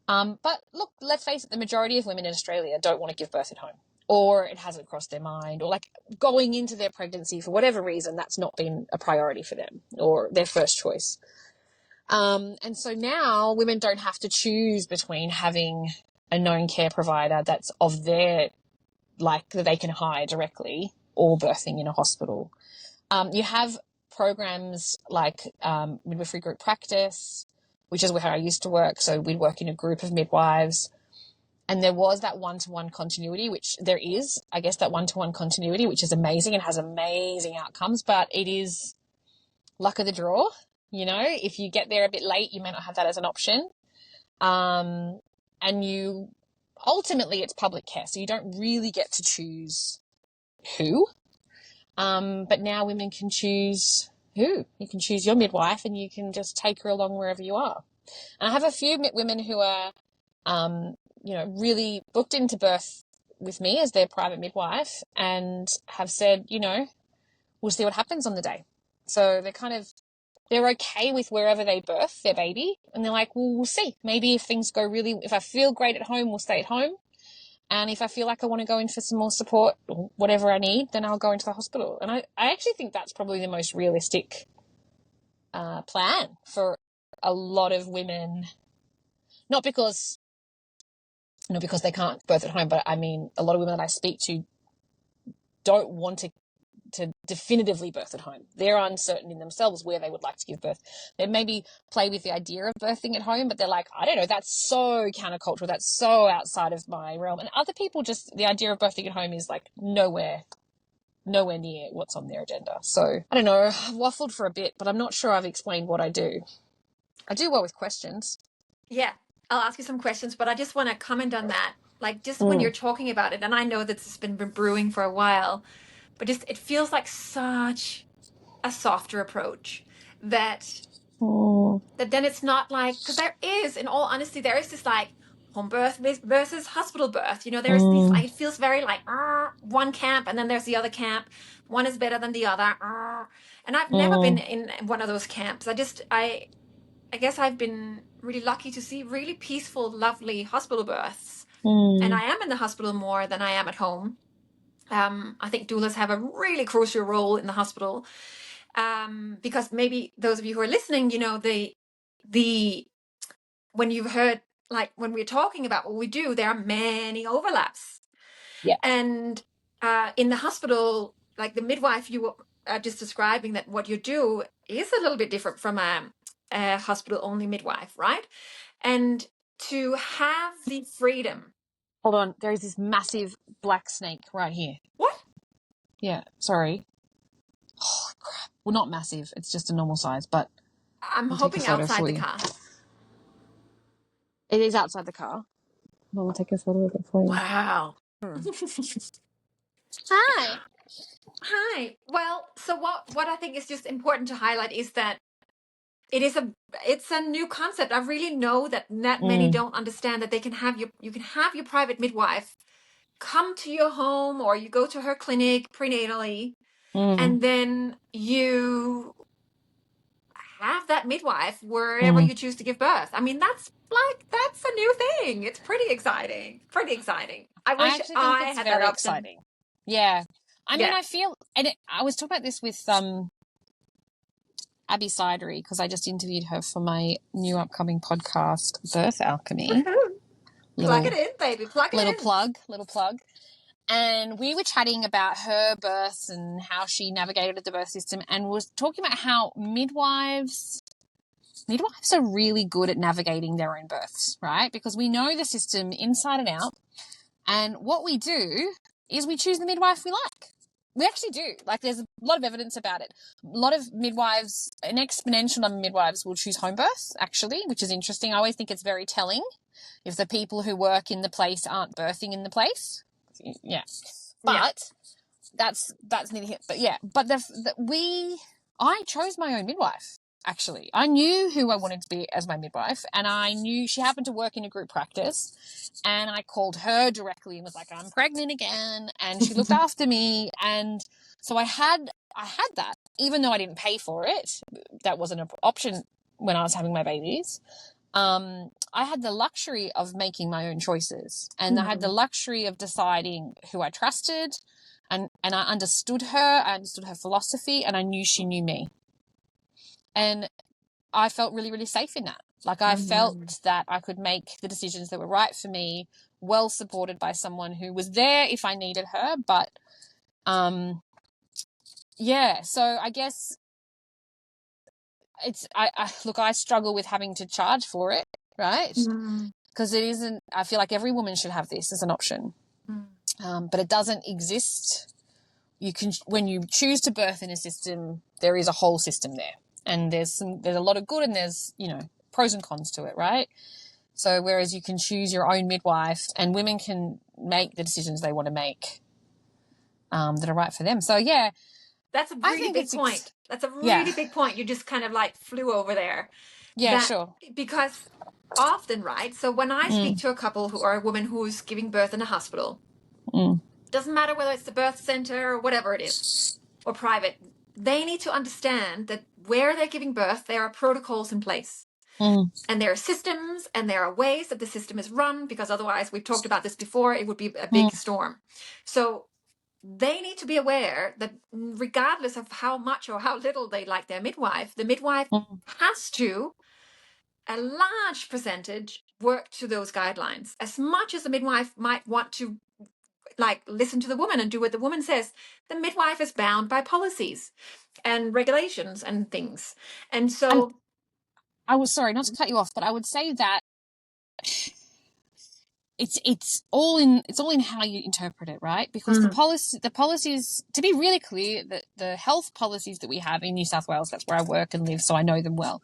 But look, let's face it, the majority of women in Australia don't want to give birth at home, or it hasn't crossed their mind, or like going into their pregnancy for whatever reason, that's not been a priority for them or their first choice. And so now women don't have to choose between having a known care provider that's of their, like, that they can hire directly, or birthing in a hospital. You have programs like midwifery group practice, which is where I used to work. So we'd work in a group of midwives, and there was that one-to-one continuity, which there is, I guess, that one-to-one continuity, which is amazing and has amazing outcomes, but it is luck of the draw. You know, if you get there a bit late, you may not have that as an option. And you, ultimately, it's public care, so you don't really get to choose who. But now women can choose who. You can choose your midwife, and you can just take her along wherever you are. And I have a few women who are, you know, really booked into birth with me as their private midwife, and have said, you know, we'll see what happens on the day. So they're okay with wherever they birth their baby. And they're like, well, we'll see. Maybe if things go if I feel great at home, we'll stay at home. And if I feel like I want to go in for some more support or whatever I need, then I'll go into the hospital. And I actually think that's probably the most realistic plan for a lot of women. Not because they can't birth at home, but I mean, a lot of women that I speak to don't want to definitively birth at home. They're uncertain in themselves where they would like to give birth. They maybe play with the idea of birthing at home, but they're like, I don't know, that's so countercultural, that's so outside of my realm. And other people, just the idea of birthing at home is like nowhere near what's on their agenda. So I don't know, I've waffled for a bit, but I'm not sure I've explained what I do. I do well with questions. Yeah, I'll ask you some questions, but I just want to comment on that. Like, just when you're talking about it, and I know that this has been brewing for a while, but just it feels like such a softer approach that then it's not like, because there is, in all honesty, there is this like home birth versus hospital birth. You know, there's these like, it feels very like one camp, and then there's the other camp. One is better than the other. And I've never been in one of those camps. I guess I've been really lucky to see really peaceful, lovely hospital births. And I am in the hospital more than I am at home. I think doulas have a really crucial role in the hospital, because maybe those of you who are listening, you know, when you've heard, like when we're talking about what we do, there are many overlaps. Yeah. And in the hospital, like the midwife you were just describing, that what you do is a little bit different from a hospital-only midwife, right? And to have the freedom. Hold on, there is this massive black snake right here. What? Yeah, sorry. Oh, crap. Well, not massive. It's just a normal size, but I'm hoping outside the car. It is outside the car. I'll take a photo of it for you. Wow. Hi. Hi. Well, so what I think is just important to highlight is that it's a new concept. I really know that many don't understand that you can have your private midwife come to your home, or you go to her clinic prenatally, and then you have that midwife wherever you choose to give birth. I mean, that's a new thing. It's pretty exciting. I wish actually think I it's had very that option. exciting. Yeah. I mean, I feel, and I was talking about this with Abby Sidery, because I just interviewed her for my new upcoming podcast, Birth Alchemy. Plug it in, baby. Plug it in. Little plug. And we were chatting about her births and how she navigated the birth system, and was talking about how midwives midwives are really good at navigating their own births, right? Because we know the system inside and out. And what we do is we choose the midwife we like. We actually do. Like, there's a lot of evidence about it. A lot of midwives, an exponential number of midwives will choose home birth, actually, which is interesting. I always think it's very telling if the people who work in the place aren't birthing in the place. Yeah. But that's neither here. But yeah, but I chose my own midwife. Actually, I knew who I wanted to be as my midwife, and I knew she happened to work in a group practice, and I called her directly and was like, I'm pregnant again, and she looked after me. And so I had that, even though I didn't pay for it. That wasn't an option when I was having my babies. I had the luxury of making my own choices, and I had the luxury of deciding who I trusted, and I understood her, I understood her philosophy, and I knew she knew me. And I felt really, really safe in that. Like, I felt that I could make the decisions that were right for me, well supported by someone who was there if I needed her. But, yeah, so I guess I struggle with having to charge for it, right? Because it isn't, I feel like every woman should have this as an option. But it doesn't exist. When you choose to birth in a system, there is a whole system there. And there's a lot of good, and there's, pros and cons to it, right? So whereas you can choose your own midwife, and women can make the decisions they want to make that are right for them. So yeah, that's a really big point. That's a really big point. You just kind of like flew over there. Yeah, sure. Because often, right? So when I speak to a couple or a woman who's giving birth in a hospital, doesn't matter whether it's the birth center or whatever it is, or private, they need to understand that where they're giving birth, there are protocols in place. And there are systems, and there are ways that the system is run, because otherwise, we've talked about this before, it would be a big storm. So they need to be aware that regardless of how much or how little they like their midwife, the midwife has to, a large percentage, work to those guidelines. As much as the midwife might want to listen to the woman and do what the woman says, the midwife is bound by policies and regulations and things. And so I was sorry not to cut you off, but I would say that it's all in how you interpret it, right? Because the policies, to be really clear, the health policies that we have in New South Wales, that's where I work and live, so I know them well.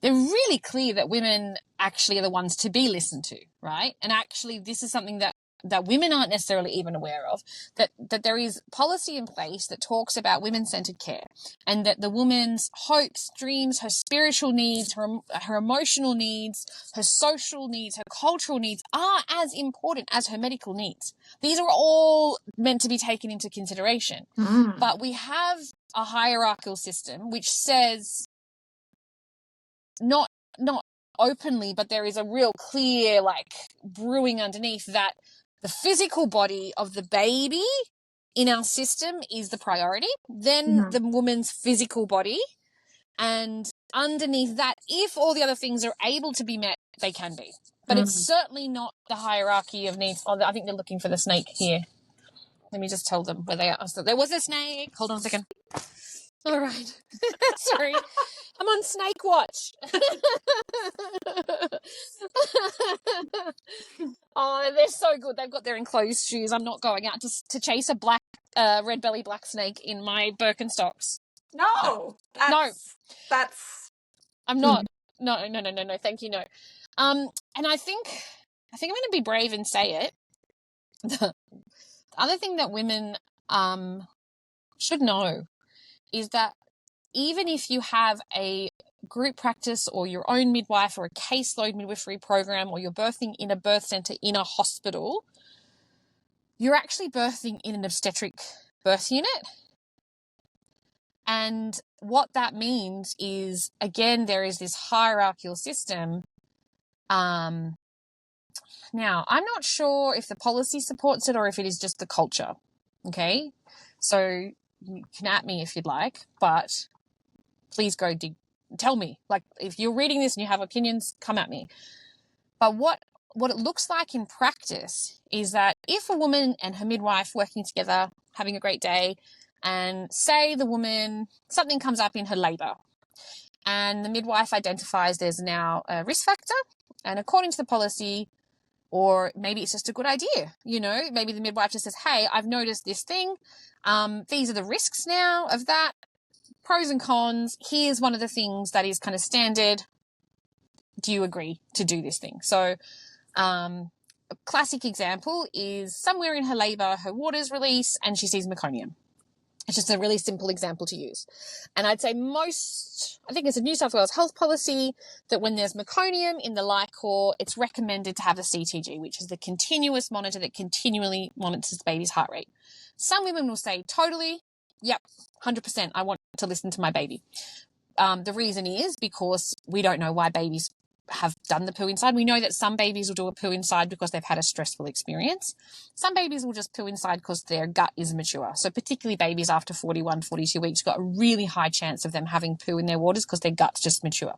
They're really clear that women actually are the ones to be listened to, right? And actually, this is something that women aren't necessarily even aware of, that there is policy in place that talks about women-centered care, and that the woman's hopes, dreams, her spiritual needs, her emotional needs, her social needs, her cultural needs are as important as her medical needs. These are all meant to be taken into consideration. But we have a hierarchical system which says, not openly, but there is a real clear brewing underneath, that the physical body of the baby in our system is the priority, then the woman's physical body, and underneath that, if all the other things are able to be met, they can be. But it's certainly not the hierarchy of needs. I think they're looking for the snake here. Let me just tell them where they are. So there was a snake. Hold on a second. All right. Sorry. I'm on snake watch. Oh, they're so good. They've got their enclosed shoes. I'm not going out to chase a black, red belly black snake in my Birkenstocks. No. That's. I'm not. No. Thank you. No. And I think I'm going to be brave and say it. The other thing that women should know is that even if you have a group practice or your own midwife or a caseload midwifery program, or you're birthing in a birth centre in a hospital, you're actually birthing in an obstetric birth unit. And what that means is, again, there is this hierarchical system. Now, I'm not sure if the policy supports it or if it is just the culture. Okay? So you can at me if you'd like, but please go tell me. If you're reading this and you have opinions, come at me. But what it looks like in practice is that if a woman and her midwife working together, having a great day, and say the woman, something comes up in her labour, and the midwife identifies there's now a risk factor, and according to the policy, or maybe it's just a good idea, maybe the midwife just says, hey, I've noticed this thing. These are the risks now of that, pros and cons. Here's one of the things that is kind of standard. Do you agree to do this thing? So a classic example is somewhere in her labor, her water's release and she sees meconium. It's just a really simple example to use. And I'd say I think it's a New South Wales health policy that when there's meconium in the LICOR, it's recommended to have a CTG, which is the continuous monitor that continually monitors the baby's heart rate. Some women will say, totally, yep, 100%, I want to listen to my baby. The reason is because we don't know why babies have done the poo inside. We know that some babies will do a poo inside because they've had a stressful experience. Some babies will just poo inside because their gut is mature. So particularly babies after 41, 42 weeks, got a really high chance of them having poo in their waters because their gut's just mature.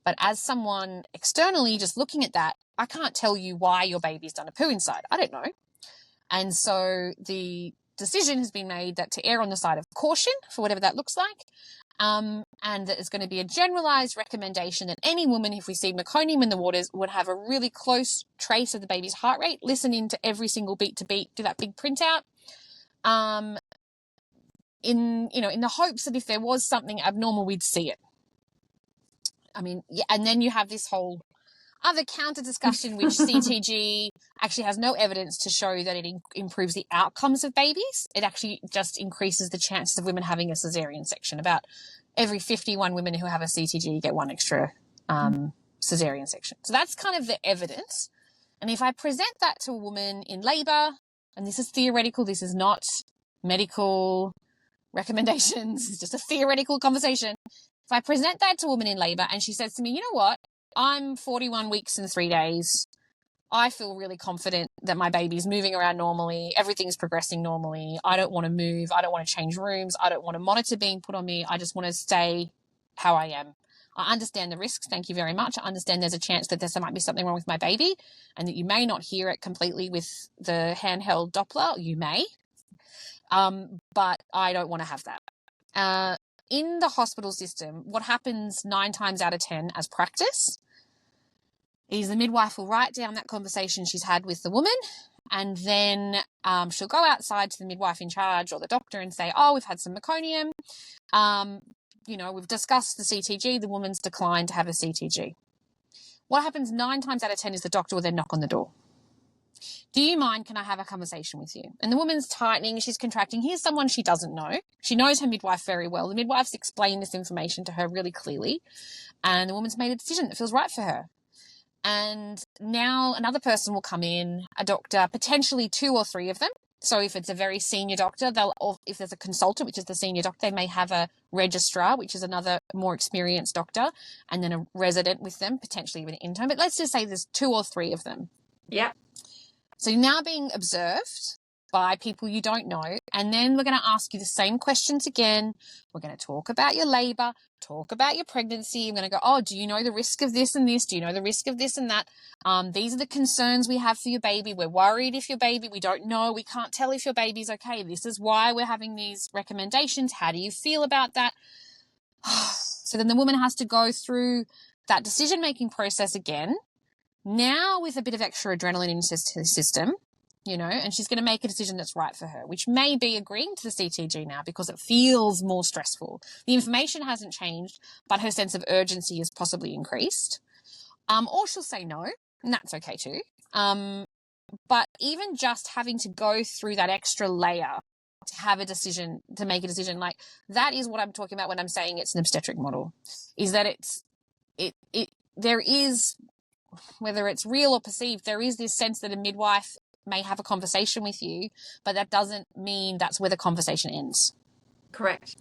But as someone externally just looking at that, I can't tell you why your baby's done a poo inside. I don't know. And so the decision has been made that to err on the side of caution for whatever that looks like, and that it's going to be a generalized recommendation that any woman, if we see meconium in the waters, would have a really close trace of the baby's heart rate, listen in to every single beat to beat, do that big printout, in the hopes that if there was something abnormal, we'd see it. I mean, yeah, and then you have this whole other counter discussion, which CTG actually has no evidence to show that it improves the outcomes of babies. It actually just increases the chances of women having a cesarean section. About every 51 women who have a CTG get one extra cesarean section. So that's kind of the evidence. And if I present that to a woman in labor, and this is theoretical, this is not medical recommendations, it's just a theoretical conversation. If I present that to a woman in labor and she says to me, you know what, I'm 41 weeks and 3 days. I feel really confident that my baby's moving around normally. Everything's progressing normally. I don't want to move. I don't want to change rooms. I don't want a monitor being put on me. I just want to stay how I am. I understand the risks. Thank you very much. I understand there's a chance that there might be something wrong with my baby and that you may not hear it completely with the handheld Doppler. You may. But I don't want to have that. In the hospital system, what happens 9 times out of 10 as practice is the midwife will write down that conversation she's had with the woman, and then she'll go outside to the midwife in charge or the doctor and say, oh, we've had some meconium. We've discussed the CTG. The woman's declined to have a CTG. What happens 9 times out of 10 is the doctor will then knock on the door. Do you mind? Can I have a conversation with you? And the woman's tightening. She's contracting. Here's someone she doesn't know. She knows her midwife very well. The midwife's explained this information to her really clearly. And the woman's made a decision that feels right for her. And now another person will come in, a doctor, potentially 2 or 3 of them. So if it's a very senior doctor, if there's a consultant, which is the senior doctor, they may have a registrar, which is another more experienced doctor, and then a resident with them, potentially even an intern. But let's just say there's 2 or 3 of them. Yeah. So you're now being observed by people you don't know, and then we're going to ask you the same questions again. We're going to talk about your labor, talk about your pregnancy. I'm going to go, oh, do you know the risk of this and this? Do you know the risk of this and that? These are the concerns we have for your baby. We're worried if your baby, we don't know, we can't tell if your baby's okay. This is why we're having these recommendations. How do you feel about that? So then the woman has to go through that decision-making process again, now with a bit of extra adrenaline in the system, and she's going to make a decision that's right for her, which may be agreeing to the CTG now because it feels more stressful. The information hasn't changed, but her sense of urgency is possibly increased. Or she'll say no, and that's okay too. But even just having to go through that extra layer to have a decision, to make a decision, like that is what I'm talking about when I'm saying it's an obstetric model, is that there is, whether it's real or perceived, there is this sense that a midwife may have a conversation with you, but that doesn't mean that's where the conversation ends. Correct.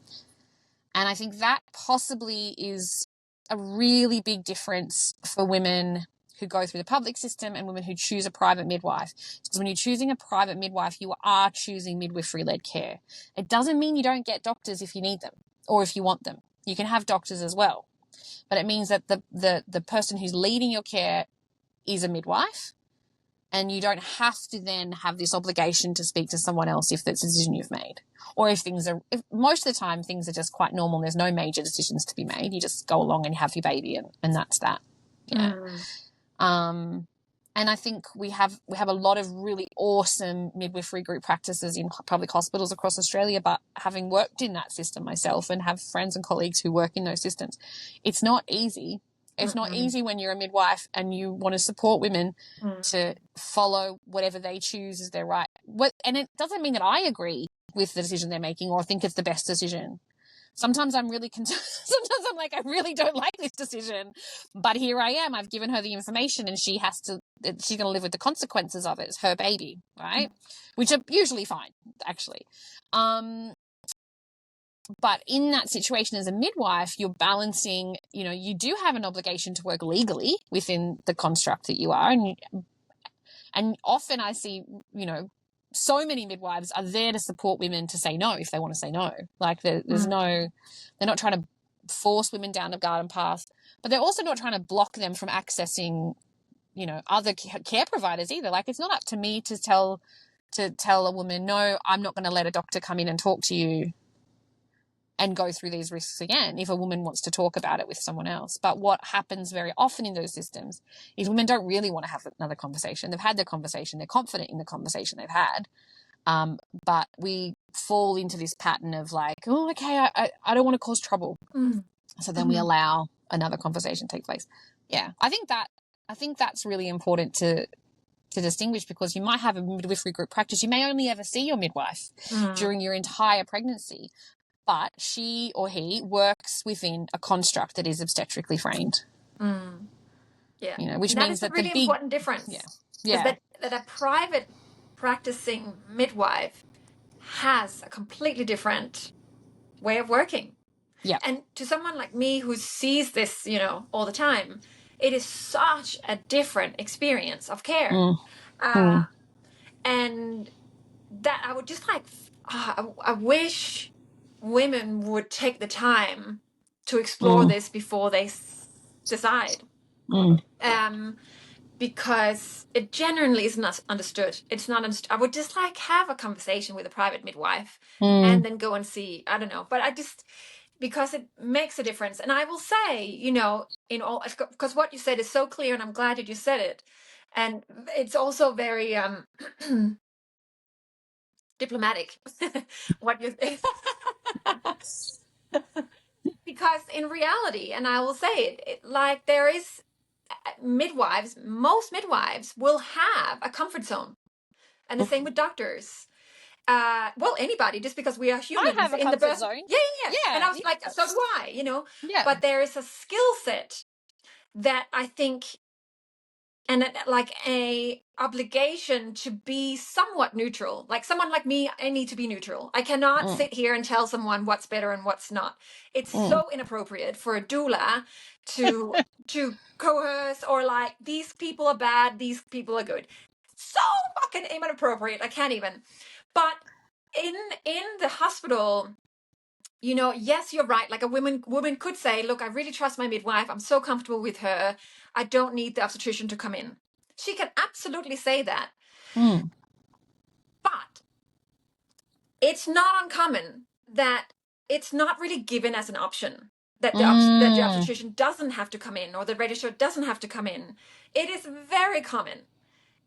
And I think that possibly is a really big difference for women who go through the public system and women who choose a private midwife. Because when you're choosing a private midwife, you are choosing midwifery-led care. It doesn't mean you don't get doctors if you need them or if you want them. You can have doctors as well. But it means that the person who's leading your care is a midwife. And you don't have to then have this obligation to speak to someone else if that's a decision you've made. Or if most of the time things are just quite normal. There's no major decisions to be made. You just go along and have your baby and that's that. Yeah. And I think we have a lot of really awesome midwifery group practices in public hospitals across Australia, but having worked in that system myself and have friends and colleagues who work in those systems, it's not easy. It's not easy when you're a midwife and you want to support women to follow whatever they choose as their right. And it doesn't mean that I agree with the decision they're making or think it's the best decision. Sometimes I'm really sometimes I'm like, I really don't like this decision, but here I am. I've given her the information and she's going to live with the consequences of it. It's her baby, right? Which are usually fine, actually. But in that situation as a midwife, you're balancing, you do have an obligation to work legally within the construct that you are. And often I see, so many midwives are there to support women to say no if they want to say no. Like they're not trying to force women down a garden path, but they're also not trying to block them from accessing, other care providers either. Like it's not up to me to tell a woman, no, I'm not going to let a doctor come in and talk to you and go through these risks again if a woman wants to talk about it with someone else. But what happens very often in those systems is women don't really want to have another conversation. They've had their conversation. They're confident in the conversation they've had. But we fall into this pattern of like, oh, okay, I don't want to cause trouble. So then we allow another conversation to take place. Yeah, I think that's really important to distinguish, because you might have a midwifery group practice. You may only ever see your midwife during your entire pregnancy, but she or he works within a construct that is obstetrically framed. Yeah. Which means that is a really important difference. Yeah. That a private practicing midwife has a completely different way of working. Yeah. And to someone like me who sees this, all the time, it is such a different experience of care. And that I would just like, I wish women would take the time to explore this before they decide. Because it genuinely is not understood. It's not understood. I would just like have a conversation with a private midwife and then go and see. I don't know. But because it makes a difference. And I will say, because what you said is so clear, and I'm glad that you said it. And it's also very diplomatic what you think. Because in reality, and I will say it, like there is most midwives will have a comfort zone, and the same with doctors. Well, anybody, just because we are humans. I have a comfort zone. Yeah. And I was like, so do I, Yeah. But there is a skill set that I think, and like a obligation to be somewhat neutral. Like someone like me, I need to be neutral. I cannot sit here and tell someone what's better and what's not. It's so inappropriate for a doula to coerce or like, these people are bad, these people are good. So fucking inappropriate. I can't even. But in the hospital, yes, you're right. Like a woman could say, look, I really trust my midwife. I'm so comfortable with her. I don't need the obstetrician to come in. She can absolutely say that. But it's not uncommon that it's not really given as an option that the obstetrician doesn't have to come in or the registrar doesn't have to come in. It is very common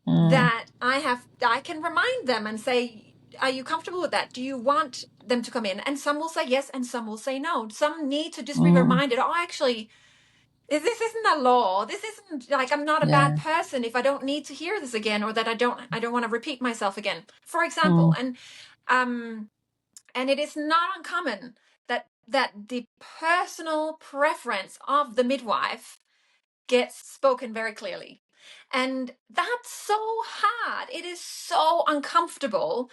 that I can remind them and say, are you comfortable with that? Do you want them to come in? And some will say yes and some will say no. Some need to just be reminded, actually, this isn't a law. This isn't like, I'm not a bad person if I don't need to hear this again, or that I don't want to repeat myself again, for example. And it is not uncommon that the personal preference of the midwife gets spoken very clearly. And that's so hard. It is so uncomfortable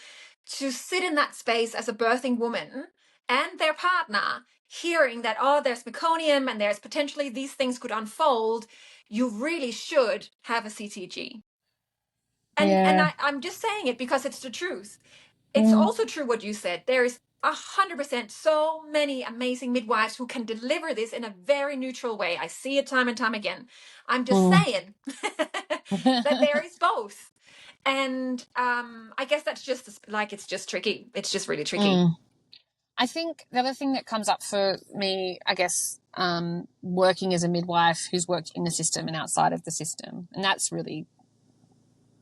to sit in that space as a birthing woman and their partner, hearing that, there's meconium and there's potentially these things could unfold. You really should have a CTG. And I'm just saying it because it's the truth. It's also true what you said. There is 100% so many amazing midwives who can deliver this in a very neutral way. I see it time and time again. I'm just saying that there is both. And I guess that's just like, it's just tricky. It's just really tricky. I think the other thing that comes up for me, I guess, working as a midwife who's worked in the system and outside of the system, and that's really,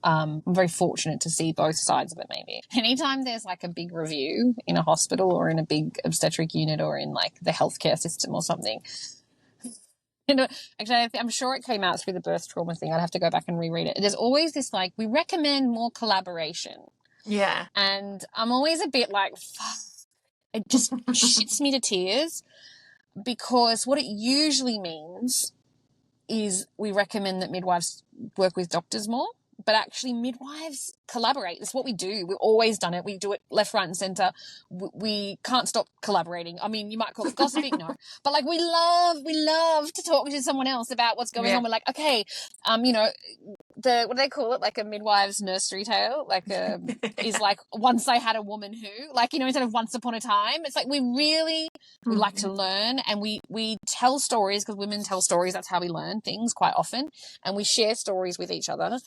I'm very fortunate to see both sides of it maybe. Anytime there's like a big review in a hospital or in a big obstetric unit or in like the healthcare system or something, you know, actually, I'm sure it came out through the birth trauma thing. I'd have to go back and reread it. There's always this like, we recommend more collaboration. Yeah. And I'm always a bit like, fuck. It just shits me to tears, because what it usually means is we recommend that midwives work with doctors more, but actually midwives collaborate. That's what we do. We've always done it. We do it left, right, and center. We can't stop collaborating. I mean, you might call it gossiping, no, but like we love to talk to someone else about what's going on. We're like, okay, you know, what do they call it? Like a midwife's nursery tale, like is like once I had a woman who, like, you know, instead of once upon a time. It's like we like to learn, and we tell stories, because women tell stories. That's how we learn things quite often, and we share stories with each other,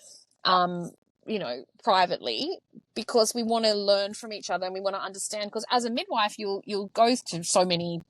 you know, privately, because we want to learn from each other and we want to understand. Because as a midwife, you'll go through so many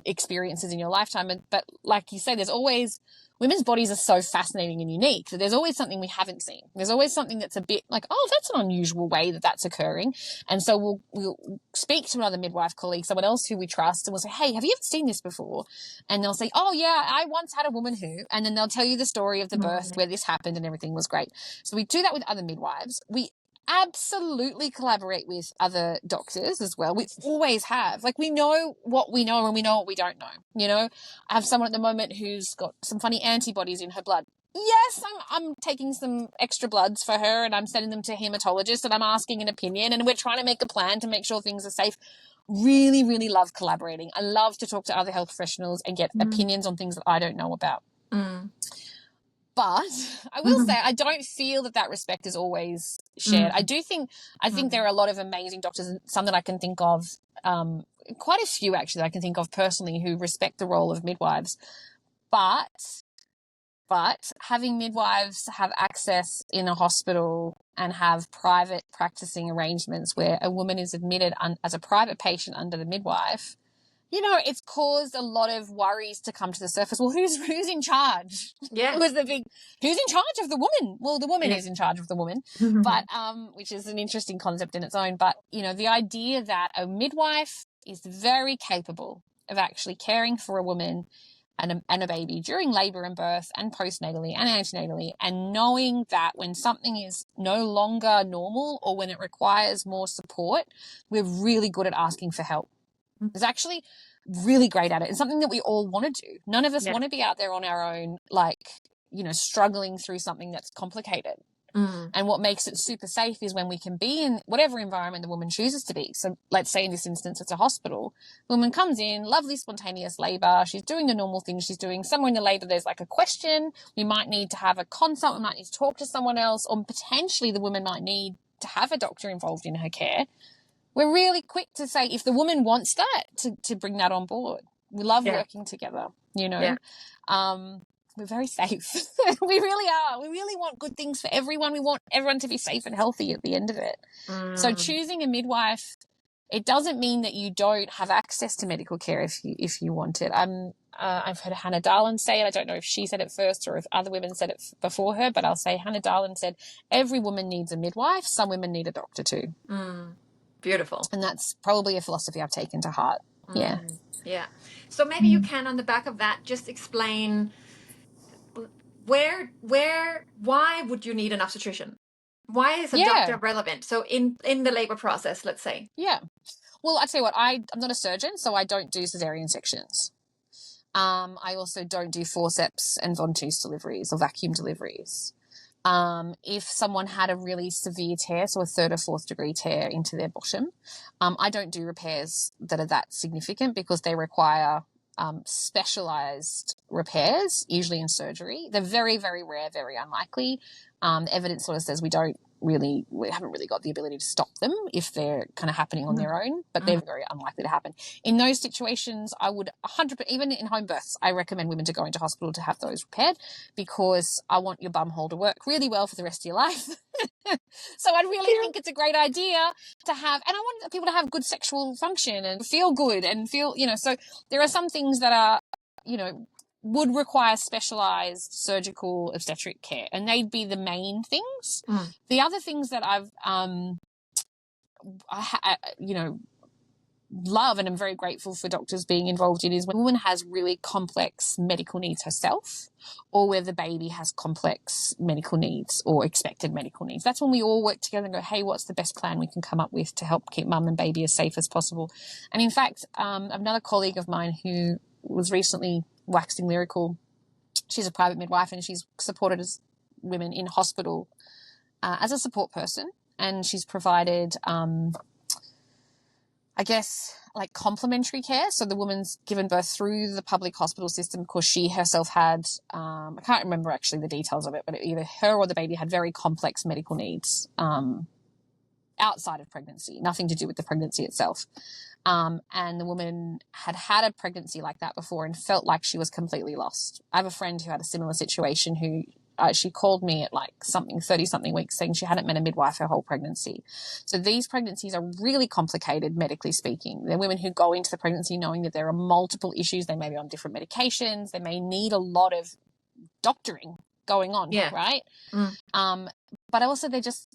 experiences in your lifetime, but like you say, there's always, women's bodies are so fascinating and unique that there's always something we haven't seen. There's always something that's a bit like, oh, that's an unusual way that's occurring. And so we'll speak to another midwife colleague, someone else who we trust, and we'll say, hey, have you ever seen this before? And they'll say, oh yeah, I once had a woman who, and then they'll tell you the story of the birth where this happened and everything was great. So we do that with other midwives. We absolutely collaborate with other doctors as well. We always have. Like, we know what we know and we know what we don't know. You know, I have someone at the moment who's got some funny antibodies in her blood. Yes, I'm taking some extra bloods for her, and I'm sending them to a hematologist, and I'm asking an opinion, and we're trying to make a plan to make sure things are safe. Really, really love collaborating. I love to talk to other health professionals and get opinions on things that I don't know about. But I will say, I don't feel that respect is always shared. I think there are a lot of amazing doctors, and some that I can think of, quite a few actually that I can think of personally, who respect the role of midwives. But having midwives have access in a hospital and have private practicing arrangements where a woman is admitted as a private patient under the midwife, you know, it's caused a lot of worries to come to the surface. Well, who's in charge? Yeah. Who's in charge of the woman? Well, the woman is in charge of the woman, but which is an interesting concept in its own. But, you know, the idea that a midwife is very capable of actually caring for a woman and a baby during labor and birth and postnatally and antenatally, and knowing that when something is no longer normal or when it requires more support, we're really good at asking for help. Is actually really great at it. It's something that we all want to do. None of us want to be out there on our own, like, you know, struggling through something that's complicated. And what makes it super safe is when we can be in whatever environment the woman chooses to be. So let's say in this instance, it's a hospital. The woman comes in, lovely spontaneous labor. She's doing the normal things she's doing. Somewhere in the labor, there's like a question. We might need to have a consult. We might need to talk to someone else, or potentially the woman might need to have a doctor involved in her care. We're really quick to say, if the woman wants that, to bring that on board. We love working together, you know. We're very safe. We really are. We really want good things for everyone. We want everyone to be safe and healthy at the end of it. So choosing a midwife, it doesn't mean that you don't have access to medical care if you want it. I've heard Hannah Dahlen say it. I don't know if she said it first or if other women said it before her, but I'll say Hannah Dahlen said, every woman needs a midwife. Some women need a doctor too. Beautiful. And that's probably a philosophy I've taken to heart. Yeah. So maybe you can, on the back of that, just explain why would you need an obstetrician? Why is a doctor relevant? So in the labor process, let's say. Yeah. Well, I tell you what, I'm not a surgeon, so I don't do cesarean sections. I also don't do forceps and ventouse deliveries or vacuum deliveries. If someone had a really severe tear, so a 3rd or 4th degree tear into their bottom, I don't do repairs that are that significant, because they require specialized repairs, usually in surgery. They're very, very rare, very unlikely. Evidence sort of says we don't really got the ability to stop them if they're kind of happening on their own, but they're very unlikely to happen. In those situations, I would 100%, even in home births, I recommend women to go into hospital to have those repaired, because I want your bum hole to work really well for the rest of your life. So I really think it's a great idea to have, and I want people to have good sexual function and feel good and feel, so there are some things that are, would require specialized surgical obstetric care, and they'd be the main things. The other things that I've, love and I'm very grateful for doctors being involved in is when a woman has really complex medical needs herself, or where the baby has complex medical needs or expected medical needs. That's when we all work together and go, hey, what's the best plan we can come up with to help keep mum and baby as safe as possible? And in fact, another colleague of mine who was recently waxing lyrical, she's a private midwife and she's supported women in hospital as a support person, and she's provided like complementary care. So the woman's given birth through the public hospital system because she herself had, I can't remember actually the details of it, but either her or the baby had very complex medical needs outside of pregnancy, nothing to do with the pregnancy itself. And the woman had a pregnancy like that before and felt like she was completely lost. I have a friend who had a similar situation who she called me at like 30-something weeks saying she hadn't met a midwife her whole pregnancy. So these pregnancies are really complicated, medically speaking. They're women who go into the pregnancy knowing that there are multiple issues. They may be on different medications. They may need a lot of doctoring going on, right? But also they're just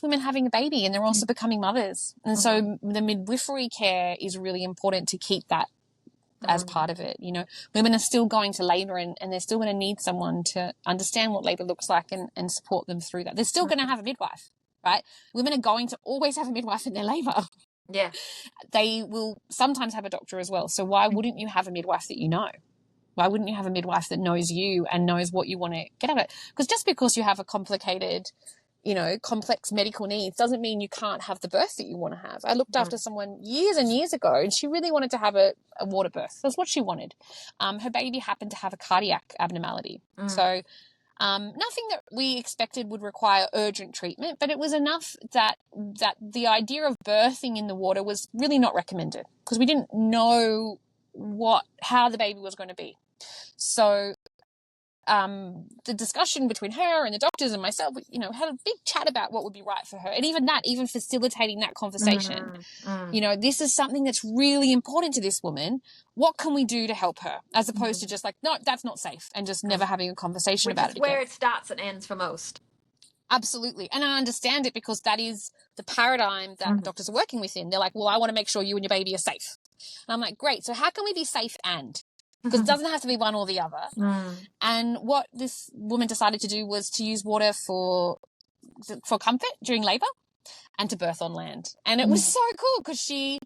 women having a baby, and they're also becoming mothers. And so the midwifery care is really important to keep that as part of it. Women are still going to labor, and they're still going to need someone to understand what labor looks like and support them through that. They're still going to have a midwife, right? Women are going to always have a midwife in their labor. Yeah. They will sometimes have a doctor as well. So why wouldn't you have a midwife that you know? Why wouldn't you have a midwife that knows you and knows what you want to get out of it? Because just because you have a complicated, complex medical needs doesn't mean you can't have the birth that you want to have. I looked after someone years and years ago, and she really wanted to have a water birth. That's what she wanted. Her baby happened to have a cardiac abnormality. So nothing that we expected would require urgent treatment, but it was enough that the idea of birthing in the water was really not recommended because we didn't know how the baby was going to be. So the discussion between her and the doctors and myself, had a big chat about what would be right for her. And even facilitating that conversation, this is something that's really important to this woman. What can we do to help her? As opposed to just like, no, that's not safe, and just never having a conversation about it again. Where it starts and ends for most. Absolutely. And I understand it because that is the paradigm that doctors are working within. They're like, well, I want to make sure you and your baby are safe. And I'm like, great. So how can we be safe because it doesn't have to be one or the other. And what this woman decided to do was to use water for comfort during labor and to birth on land. And it was so cool because she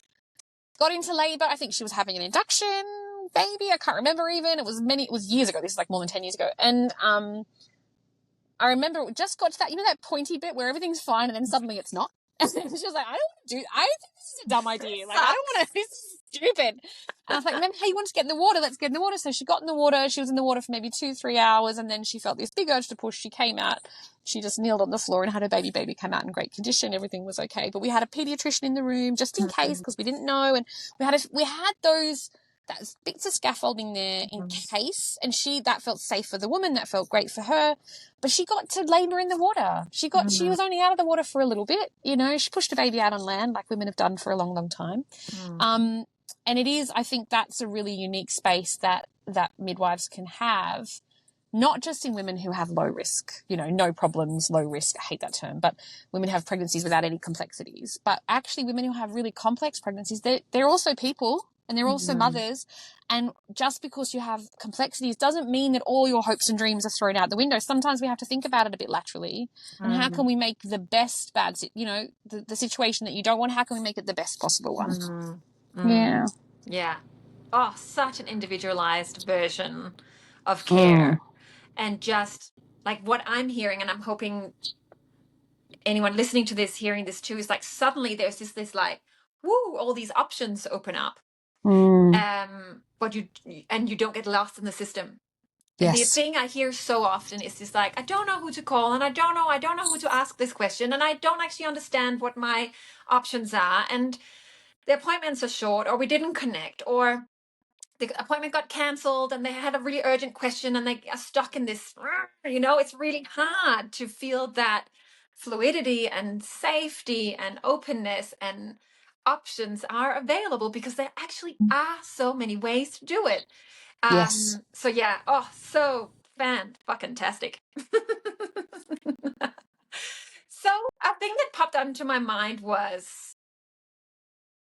got into labor. I think she was having an induction baby. I can't remember even. It was years ago. This is like more than 10 years ago. And I remember it just got to that, that pointy bit where everything's fine and then suddenly it's not. And she was like, I think this is a dumb idea. Like, I don't want to, this is stupid. And I was like, remember how you want to get in the water? Let's get in the water. So she got in the water. She was in the water for maybe 2-3 hours. And then she felt this big urge to push. She came out. She just kneeled on the floor and had her baby came out in great condition. Everything was okay. But we had a pediatrician in the room just in case because we didn't know. And we had those bits of scaffolding there in case, and that felt safe for the woman, that felt great for her, but she got to labour in the water. She was only out of the water for a little bit, she pushed a baby out on land like women have done for a long, long time. And it is, I think that's a really unique space that midwives can have, not just in women who have low risk, no problems, low risk, I hate that term, but women who have pregnancies without any complexities, but actually women who have really complex pregnancies, they're also people. And they're also mothers. And just because you have complexities doesn't mean that all your hopes and dreams are thrown out the window. Sometimes we have to think about it a bit laterally. And how can we make the best the situation that you don't want, how can we make it the best possible one? Yeah. Yeah. Oh, such an individualized version of care. And just like what I'm hearing, and I'm hoping anyone listening to this, hearing this too, is like suddenly there's this like, woo, all these options open up. But you don't get lost in the system. And the Yes. thing I hear so often is just like, I don't know who to call, and I don't know who to ask this question, and I don't actually understand what my options are, and the appointments are short, or we didn't connect, or the appointment got cancelled and they had a really urgent question and they are stuck in this, it's really hard to feel that fluidity and safety and openness and options are available, because there actually are so many ways to do it. Yes. So yeah, so fan-fucking-tastic. So a thing that popped into my mind was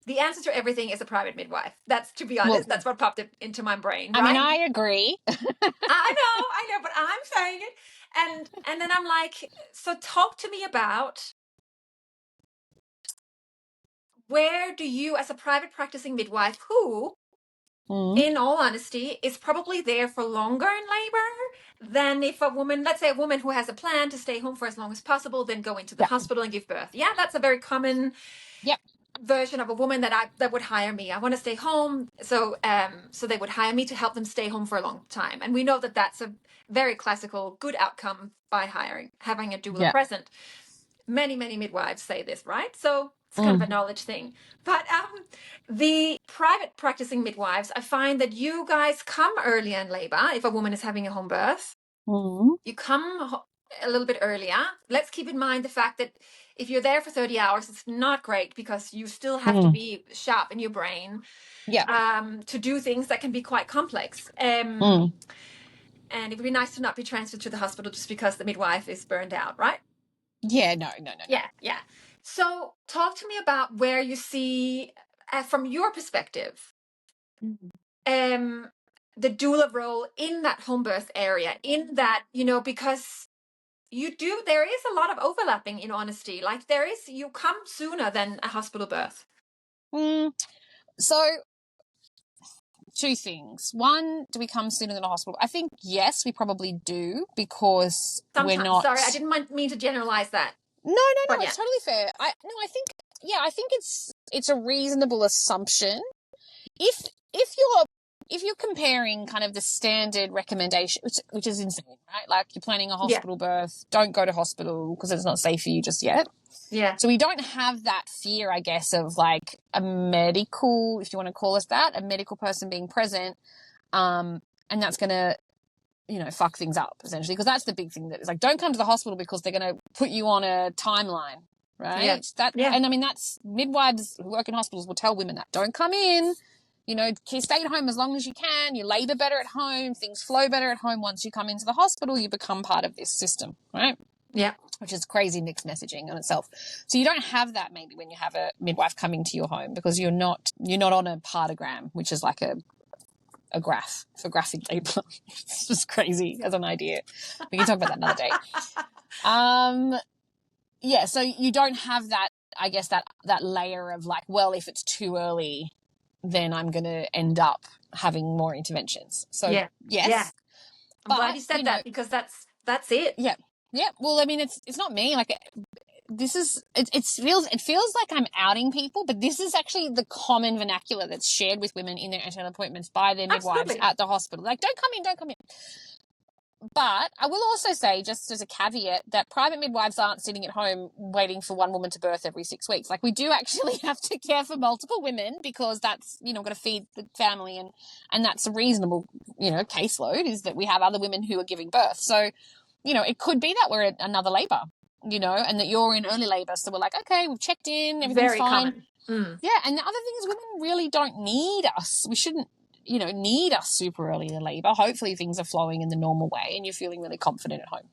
the answer to everything is a private midwife. That's, to be honest, that's what popped into my brain, I mean, right? I agree. I know, but I'm saying it. And then I'm like, so talk to me about, where do you, as a private practicing midwife, who, in all honesty, is probably there for longer in labor than if a woman, let's say a woman who has a plan to stay home for as long as possible, then go into the Yep. hospital and give birth. Yeah, that's a very common Yep. version of a woman that would hire me. I want to stay home, so they would hire me to help them stay home for a long time. And we know that that's a very classical good outcome by having a doula Yep. present. Many midwives say this, right? So it's kind of a knowledge thing. But the private practicing midwives, I find that you guys come earlier in labor. If a woman is having a home birth, you come a little bit earlier. Let's keep in mind the fact that if you're there for 30 hours, it's not great, because you still have to be sharp in your brain to do things that can be quite complex. And it would be nice to not be transferred to the hospital just because the midwife is burned out, right? Yeah, no. Yeah. So talk to me about where you see, from your perspective, the doula role in that home birth area, in that, because there is a lot of overlapping, in honesty. Like you come sooner than a hospital birth. So, two things. One, do we come sooner than a hospital? I think, yes, we probably do, because Sometimes. we're not... Sorry, I didn't mean to generalize that. No, But it's totally fair. I think it's a reasonable assumption. If you're comparing kind of the standard recommendation, which is insane, right? Like, you're planning a hospital birth, don't go to hospital because it's not safe for you just yet. Yeah. So we don't have that fear, I guess, of like a medical, if you want to call us that, a medical person being present, and that's going to, fuck things up, essentially, because that's the big thing, that is like, don't come to the hospital because they're going to put you on a timeline, right? And I mean, that's, midwives who work in hospitals will tell women that, don't come in, stay at home as long as you can, you labor better at home, things flow better at home. Once you come into the hospital, you become part of this system, right? Yeah. Which is crazy mixed messaging on itself. So you don't have that maybe when you have a midwife coming to your home, because you're not on a partogram, which is like a graph for graphic labor. It's just crazy as an idea. We can talk about that another day. Yeah, so you don't have that, I guess, that layer of like, well, if it's too early, then I'm going to end up having more interventions. So yes. Yeah. I'm glad you said that, because that's it. Yeah. Yeah. Well, I mean, it's not me. Like, this is, it feels like I'm outing people, but this is actually the common vernacular that's shared with women in their antenatal appointments by their midwives at the hospital. Like, don't come in. But I will also say, just as a caveat, that private midwives aren't sitting at home waiting for one woman to birth every 6 weeks. Like, we do actually have to care for multiple women, because that's, got to feed the family, and that's a reasonable, caseload, is that we have other women who are giving birth. So, it could be that we're at another labor, and that you're in early labor. So we're like, okay, we've checked in, everything's Very fine. common. Yeah. And the other thing is, women really don't need us. We shouldn't, need us super early in labor. Hopefully things are flowing in the normal way and you're feeling really confident at home.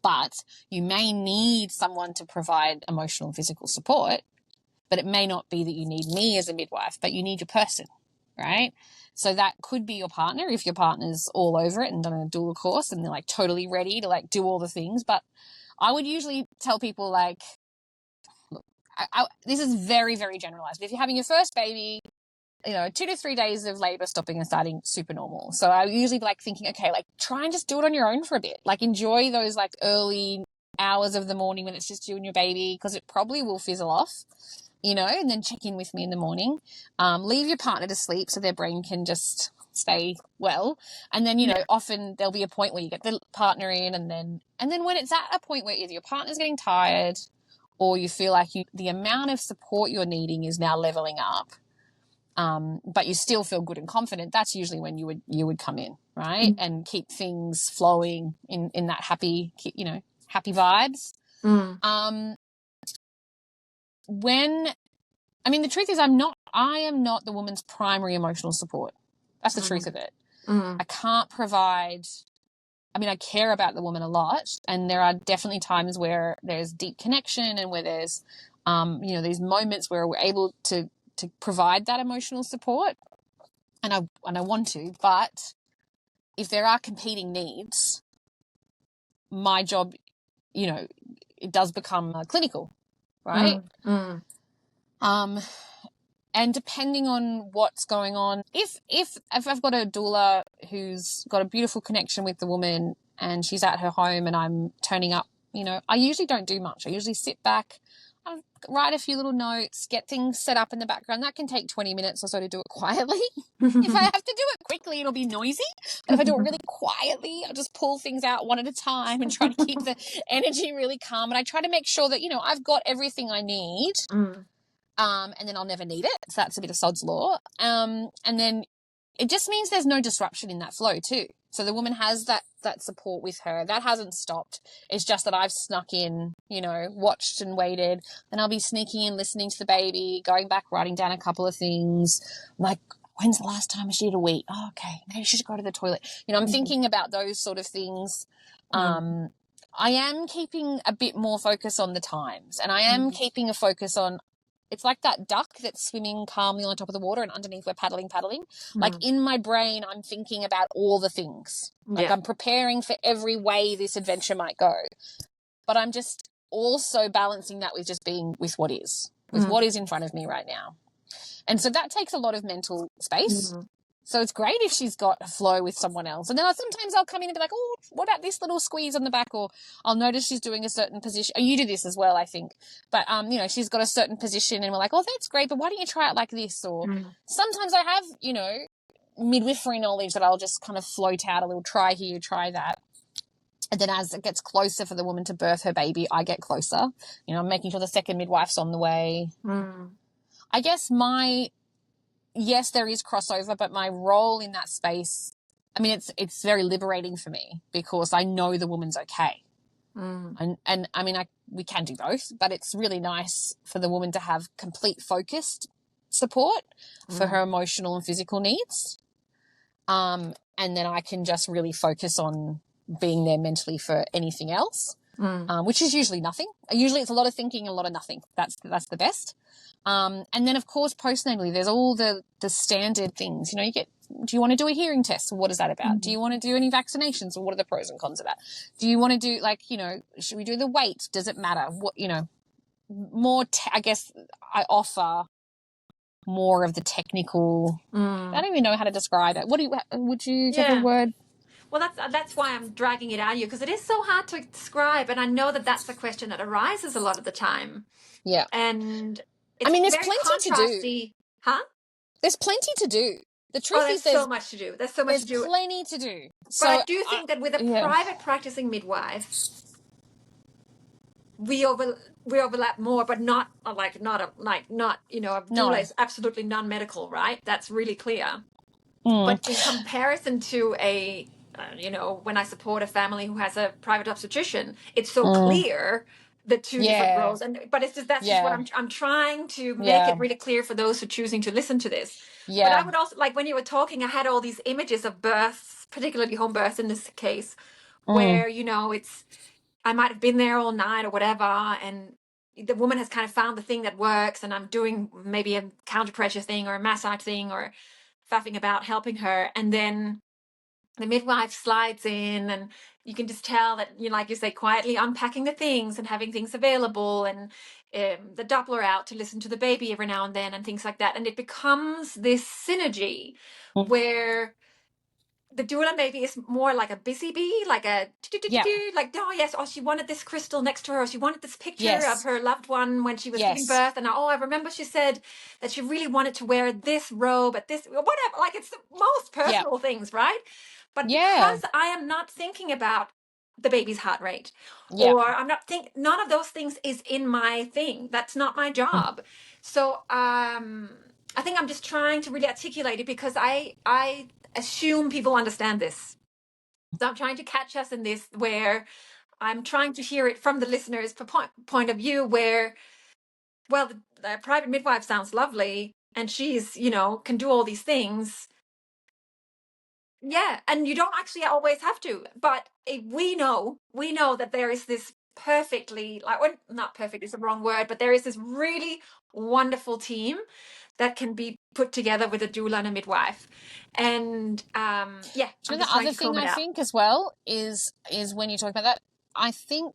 But you may need someone to provide emotional and physical support, but it may not be that you need me as a midwife, but you need your person, right? So that could be your partner, if your partner's all over it and done a doula course and they're like totally ready to like do all the things. But I would usually tell people, like, look, this is very, very generalized. But if you're having your first baby, 2 to 3 days of labor stopping and starting, super normal. So I usually be like thinking, okay, like, try and just do it on your own for a bit. Like, enjoy those like early hours of the morning when it's just you and your baby, because it probably will fizzle off, and then check in with me in the morning. Leave your partner to sleep so their brain can just stay well. And then, you know, often there'll be a point where you get the partner in, and then when it's at a point where either your partner's getting tired or you feel like the amount of support you're needing is now leveling up, but you still feel good and confident, that's usually when you would come in, right? And keep things flowing in that happy, you know, happy vibes. The truth is I am not the woman's primary emotional support. That's the truth of it. I can't provide, I care about the woman a lot, and there are definitely times where there's deep connection and where there's, these moments where we're able to provide that emotional support, and I want to, but if there are competing needs, my job, you know, it does become clinical, right? And depending on what's going on, if I've got a doula who's got a beautiful connection with the woman and she's at her home and I'm turning up, you know, I usually don't do much. I usually sit back, I write a few little notes, get things set up in the background. That can take 20 minutes or so to do it quietly. If I have to do it quickly, it'll be noisy. But if I do it really quietly, I'll just pull things out one at a time and try to keep the energy really calm. And I try to make sure that, you know, I've got everything I need. And then I'll never need it. So that's a bit of sod's law. And then it just means there's no disruption in that flow too. So the woman has that support with her. That hasn't stopped. It's just that I've snuck in, you know, watched and waited. Then I'll be sneaking in, listening to the baby, going back, writing down a couple of things. I'm like, when's the last time she did a wee? Oh, okay. Maybe she should go to the toilet. You know, I'm thinking about those sort of things. I am keeping a bit more focus on the times, and I am keeping a focus on, it's like that duck that's swimming calmly on top of the water and underneath we're paddling. Like in my brain, I'm thinking about all the things. Like I'm preparing for every way this adventure might go. But I'm just also balancing that with just being with what is in front of me right now. And so that takes a lot of mental space. So it's great if she's got a flow with someone else. And then sometimes I'll come in and be like, oh, what about this little squeeze on the back? Or I'll notice she's doing a certain position. Oh, you do this as well, I think. But, you know, she's got a certain position and we're like, oh, that's great, but why don't you try it like this? Or sometimes I have, you know, midwifery knowledge that I'll just kind of float out a little, try here, try that. And then as it gets closer for the woman to birth her baby, I get closer. You know, I'm making sure the second midwife's on the way. I guess yes, there is crossover, but my role in that space, I mean, it's very liberating for me because I know the woman's okay. And I mean, we can do both, but it's really nice for the woman to have complete focused support for her emotional and physical needs. And then I can just really focus on being there mentally for anything else, which is usually nothing. Usually it's a lot of thinking and a lot of nothing. That's the best. And then, of course, postnatally, there's all the standard things. You know, do you want to do a hearing test? What is that about? Do you want to do any vaccinations? Or what are the pros and cons of that? Do you want to do, like, you know, should we do the weight? Does it matter? What, you know, more, I guess I offer more of the technical. I don't even know how to describe it. Would you have a word? Well, that's why I'm dragging it out of you, because it is so hard to describe. And I know that that's a question that arises a lot of the time. Yeah. And I mean, there's plenty to do. Huh? There's plenty to do. The truth is there's so much to do. There's so much to do. There's plenty to do. So but I do think that with a private practicing midwife, we overlap more, but not you know, a doula is absolutely non-medical, right? That's really clear. But in comparison to a you know, when I support a family who has a private obstetrician, it's so clear the two different roles. But it's just just what I'm trying to make it really clear for those who are choosing to listen to this. But I would also, like, when you were talking, I had all these images of births, particularly home births in this case, where, you know, I might have been there all night or whatever, and the woman has kind of found the thing that works, and I'm doing maybe a counter pressure thing or a massage thing or faffing about helping her, and then the midwife slides in, and you can just tell that, you know, like you say, quietly unpacking the things and having things available, and the Doppler out to listen to the baby every now and then and things like that. And it becomes this synergy where the doula maybe is more like a busy bee, like a Yeah. like, oh yes, oh, she wanted this crystal next to her, or she wanted this picture of Yes. her loved one when she was giving Yes. birth, and oh, I remember she said that she really wanted to wear this robe at this, whatever, like it's the most Yeah. personal things, right? But Yeah. because I am not thinking about the baby's heart rate, Yeah. or I'm not none of those things is in my thing. That's not my job. So I think I'm just trying to really articulate it, because I assume people understand this. So I'm trying to catch us in this, where I'm trying to hear it from the listener's point of view, where, well, the private midwife sounds lovely and she's, can do all these things. Yeah, and you don't actually always have to, but we know that there is this perfectly, like, well, not perfect is the wrong word, but there is this really wonderful team that can be put together with a doula and a midwife. And yeah, I'm The just trying other to comb thing it I out. think as well is when you talk about that, I think,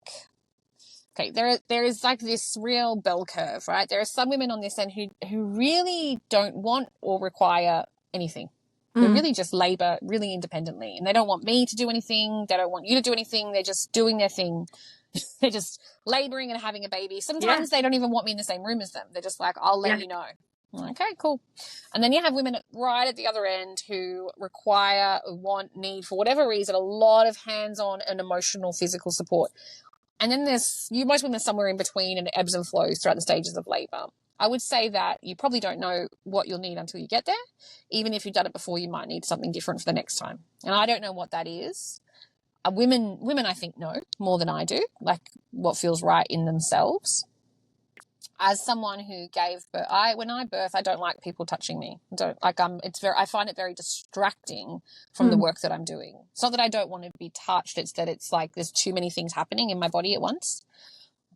okay, there is like this real bell curve, right? There are some women on this end who really don't want or require anything. They really just labor really independently, and they don't want me to do anything. They don't want you to do anything. They're just doing their thing. They're just laboring and having a baby. Sometimes they don't even want me in the same room as them. They're just like, I'll let you know. Okay, cool. And then you have women right at the other end who require, want, need, for whatever reason, a lot of hands-on and emotional, physical support. And then there's most women are somewhere in between, and it ebbs and flows throughout the stages of labor. I would say that you probably don't know what you'll need until you get there. Even if you've done it before, you might need something different for the next time. And I don't know what that is. Women, I think, know more than I do, like what feels right in themselves. As someone who gave birth, when I birth, I don't like people touching me. I find it very distracting from the work that I'm doing. It's not that I don't want to be touched. It's that it's like there's too many things happening in my body at once.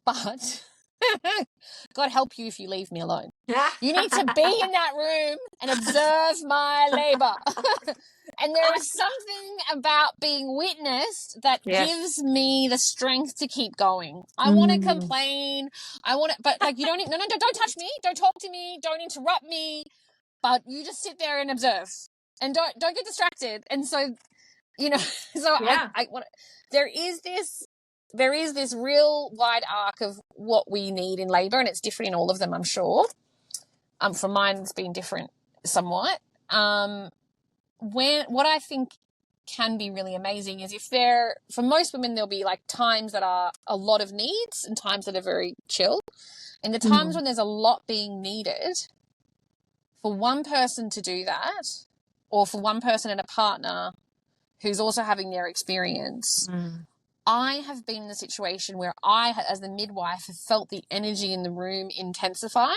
But God help you if you leave me alone. You need to be in that room and observe my labor. And there is something about being witnessed that gives me the strength to keep going. I want to complain. But like, you don't touch me. Don't talk to me. Don't interrupt me. But you just sit there and observe, and don't get distracted. And so, there is this real wide arc of what we need in labor, and it's different in all of them, I'm sure. For mine, it's been different somewhat. What I think can be really amazing is for most women, there'll be like times that are a lot of needs and times that are very chill. And the times when there's a lot being needed, for one person to do that, or for one person and a partner who's also having their experience, I have been in the situation where I, as the midwife, have felt the energy in the room intensify,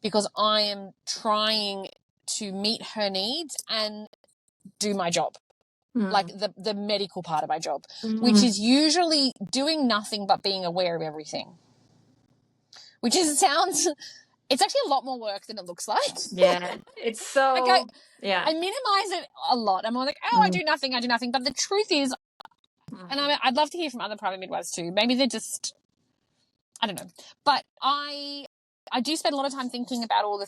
because I am trying to meet her needs and do my job, like the medical part of my job, which is usually doing nothing but being aware of everything, which it's actually a lot more work than it looks like. Yeah, it's so, like I minimize it a lot. I'm like, I do nothing. But the truth is, and I'd love to hear from other private midwives too. Maybe they're just, I don't know. But I do spend a lot of time thinking about all the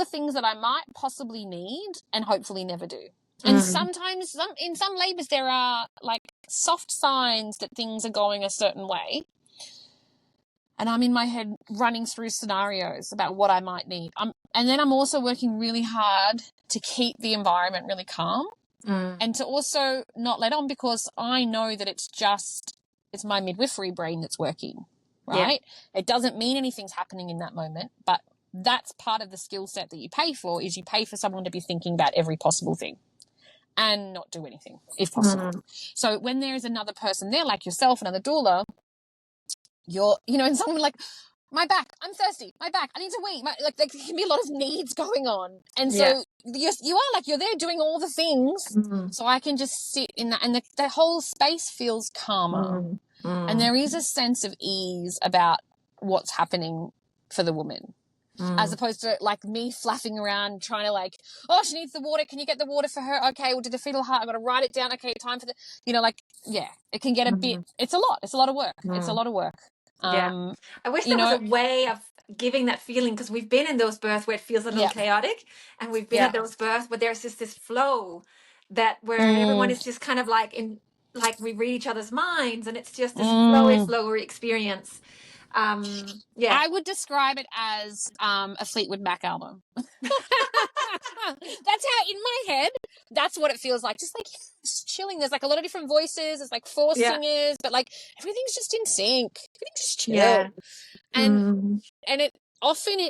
things that I might possibly need and hopefully never do. And sometimes in some labors there are like soft signs that things are going a certain way. And I'm in my head running through scenarios about what I might need. And then I'm also working really hard to keep the environment really calm and to also not let on, because I know that it's my midwifery brain that's working, right? Yeah. It doesn't mean anything's happening in that moment, but that's part of the skill set that you pay for, is you pay for someone to be thinking about every possible thing and not do anything if possible. So when there's another person there, like yourself, another doula, and someone like, my back, I'm thirsty, my back, I need to wee. Like there can be a lot of needs going on. And so you're there doing all the things. So I can just sit in that, and the whole space feels calmer. And there is a sense of ease about what's happening for the woman. As opposed to like me flapping around trying to like, oh, she needs the water. Can you get the water for her? Okay, well, did a fetal heart? I've got to write it down. Okay, time for it can get a bit, it's a lot. It's a lot of work. It's a lot of work. I wish there was a way of giving that feeling, because we've been in those births where it feels a little chaotic, and we've been at those births where there's just this flow. that where everyone is just kind of like we read each other's minds, and it's just this flowy experience. Yeah. I would describe it as a Fleetwood Mac album. That's how, in my head, that's what it feels like. Just like just chilling. There's like a lot of different voices. There's like four singers, but like everything's just in sync. Everything's just chill. Yeah. And it often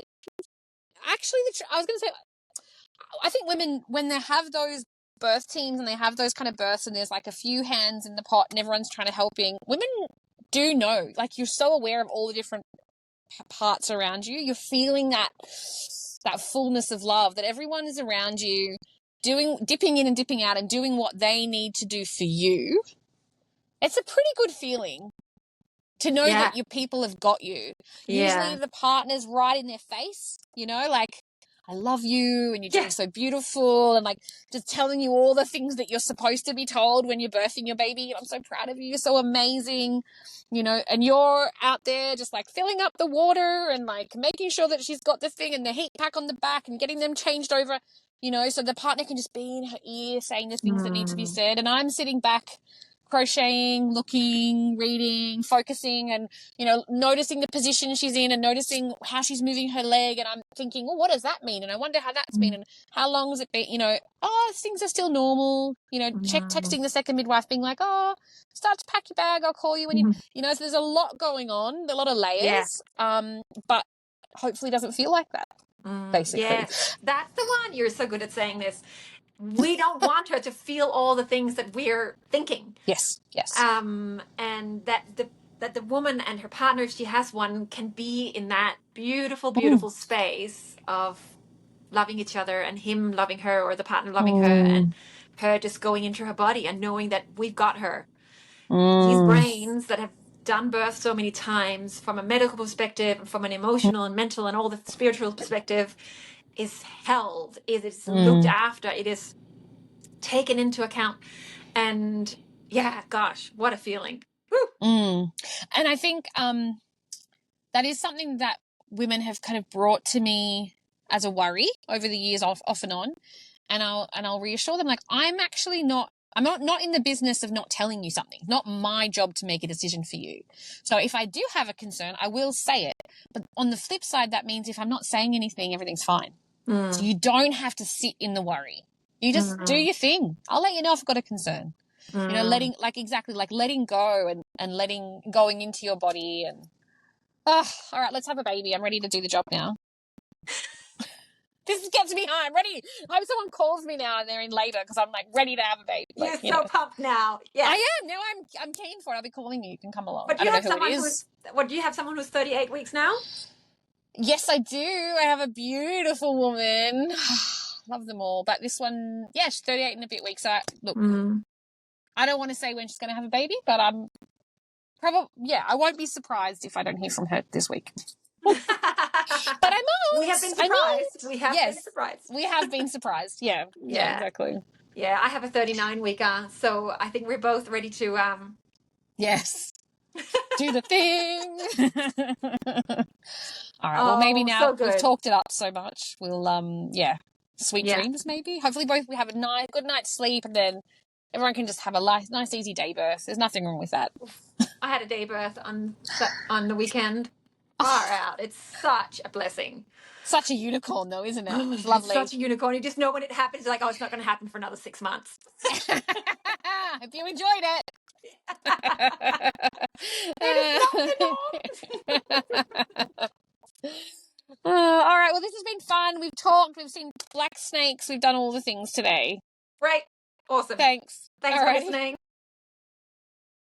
actually, I was going to say, I think women, when they have those birth teams and they have those kind of births and there's like a few hands in the pot and everyone's trying to helping, women do know, like you're so aware of all the different parts around you. You're feeling that fullness of love, that everyone is around you dipping in and dipping out and doing what they need to do for you. It's a pretty good feeling to know that your people have got you. Usually the partner's right in their face, you know, like, I love you and you're doing so beautiful, and like just telling you all the things that you're supposed to be told when you're birthing your baby. I'm so proud of you. You're so amazing, you know, and you're out there just like filling up the water and like making sure that she's got the thing and the heat pack on the back and getting them changed over, you know, so the partner can just be in her ear saying the things that need to be said. And I'm sitting back crocheting, looking, reading, focusing, and, you know, noticing the position she's in and noticing how she's moving her leg. And I'm thinking, well, what does that mean? And I wonder how that's been and how long has it been, you know, things are still normal, you know, texting the second midwife being like, start to pack your bag. I'll call you when you know, so there's a lot going on, a lot of layers, but hopefully it doesn't feel like that, basically. Yeah, that's the one. You're so good at saying this. We don't want her to feel all the things that we're thinking. Yes. And that the woman and her partner, if she has one, can be in that beautiful space of loving each other and him loving her or the partner loving her and her just going into her body and knowing that we've got her. These brains that have done birth so many times from a medical perspective and from an emotional and mental and all the spiritual perspective is held, it is looked after, it is taken into account. And gosh, what a feeling. And I think that is something that women have kind of brought to me as a worry over the years, off and on, and I'll reassure them, like, I'm not in the business of not telling you something. It's not my job to make a decision for you. So if I do have a concern, I will say it. But on the flip side, that means if I'm not saying anything, everything's fine. So you don't have to sit in the worry. You just do your thing. I'll let you know if I've got a concern. You know, letting go and going into your body and, all right, let's have a baby. I'm ready to do the job now. This gets me high. I'm ready. I hope someone calls me now and they're in labour because I'm like ready to have a baby. Like, you're so pumped now. Yeah, I am. Now I'm keen for it. I'll be calling you. You can come along. But do you have someone who's 38 weeks now? Yes, I do. I have a beautiful woman. Love them all. But this one, she's 38 and a bit weeks. So look, I don't want to say when she's going to have a baby, but I'm I won't be surprised if I don't hear from her this week. But I might. We have been surprised. We have been surprised. Yeah, exactly. Yeah, I have a 39-weeker, so I think we're both ready to yes, do the thing. All right. Well, maybe now we've talked it up so much, we'll sweet dreams. Maybe. Hopefully, both we have a good night's sleep, and then everyone can just have a nice, easy day birth. There's nothing wrong with that. I had a day birth on the weekend. Far out. It's such a blessing. Such a unicorn, though, isn't it? It's lovely. It's such a unicorn. You just know when it happens, you're like, it's not going to happen for another 6 months. Hope you enjoyed it. It is not the norm. All right. Well, this has been fun. We've talked. We've seen black snakes. We've done all the things today. Great. Awesome. Thanks. Thanks for listening.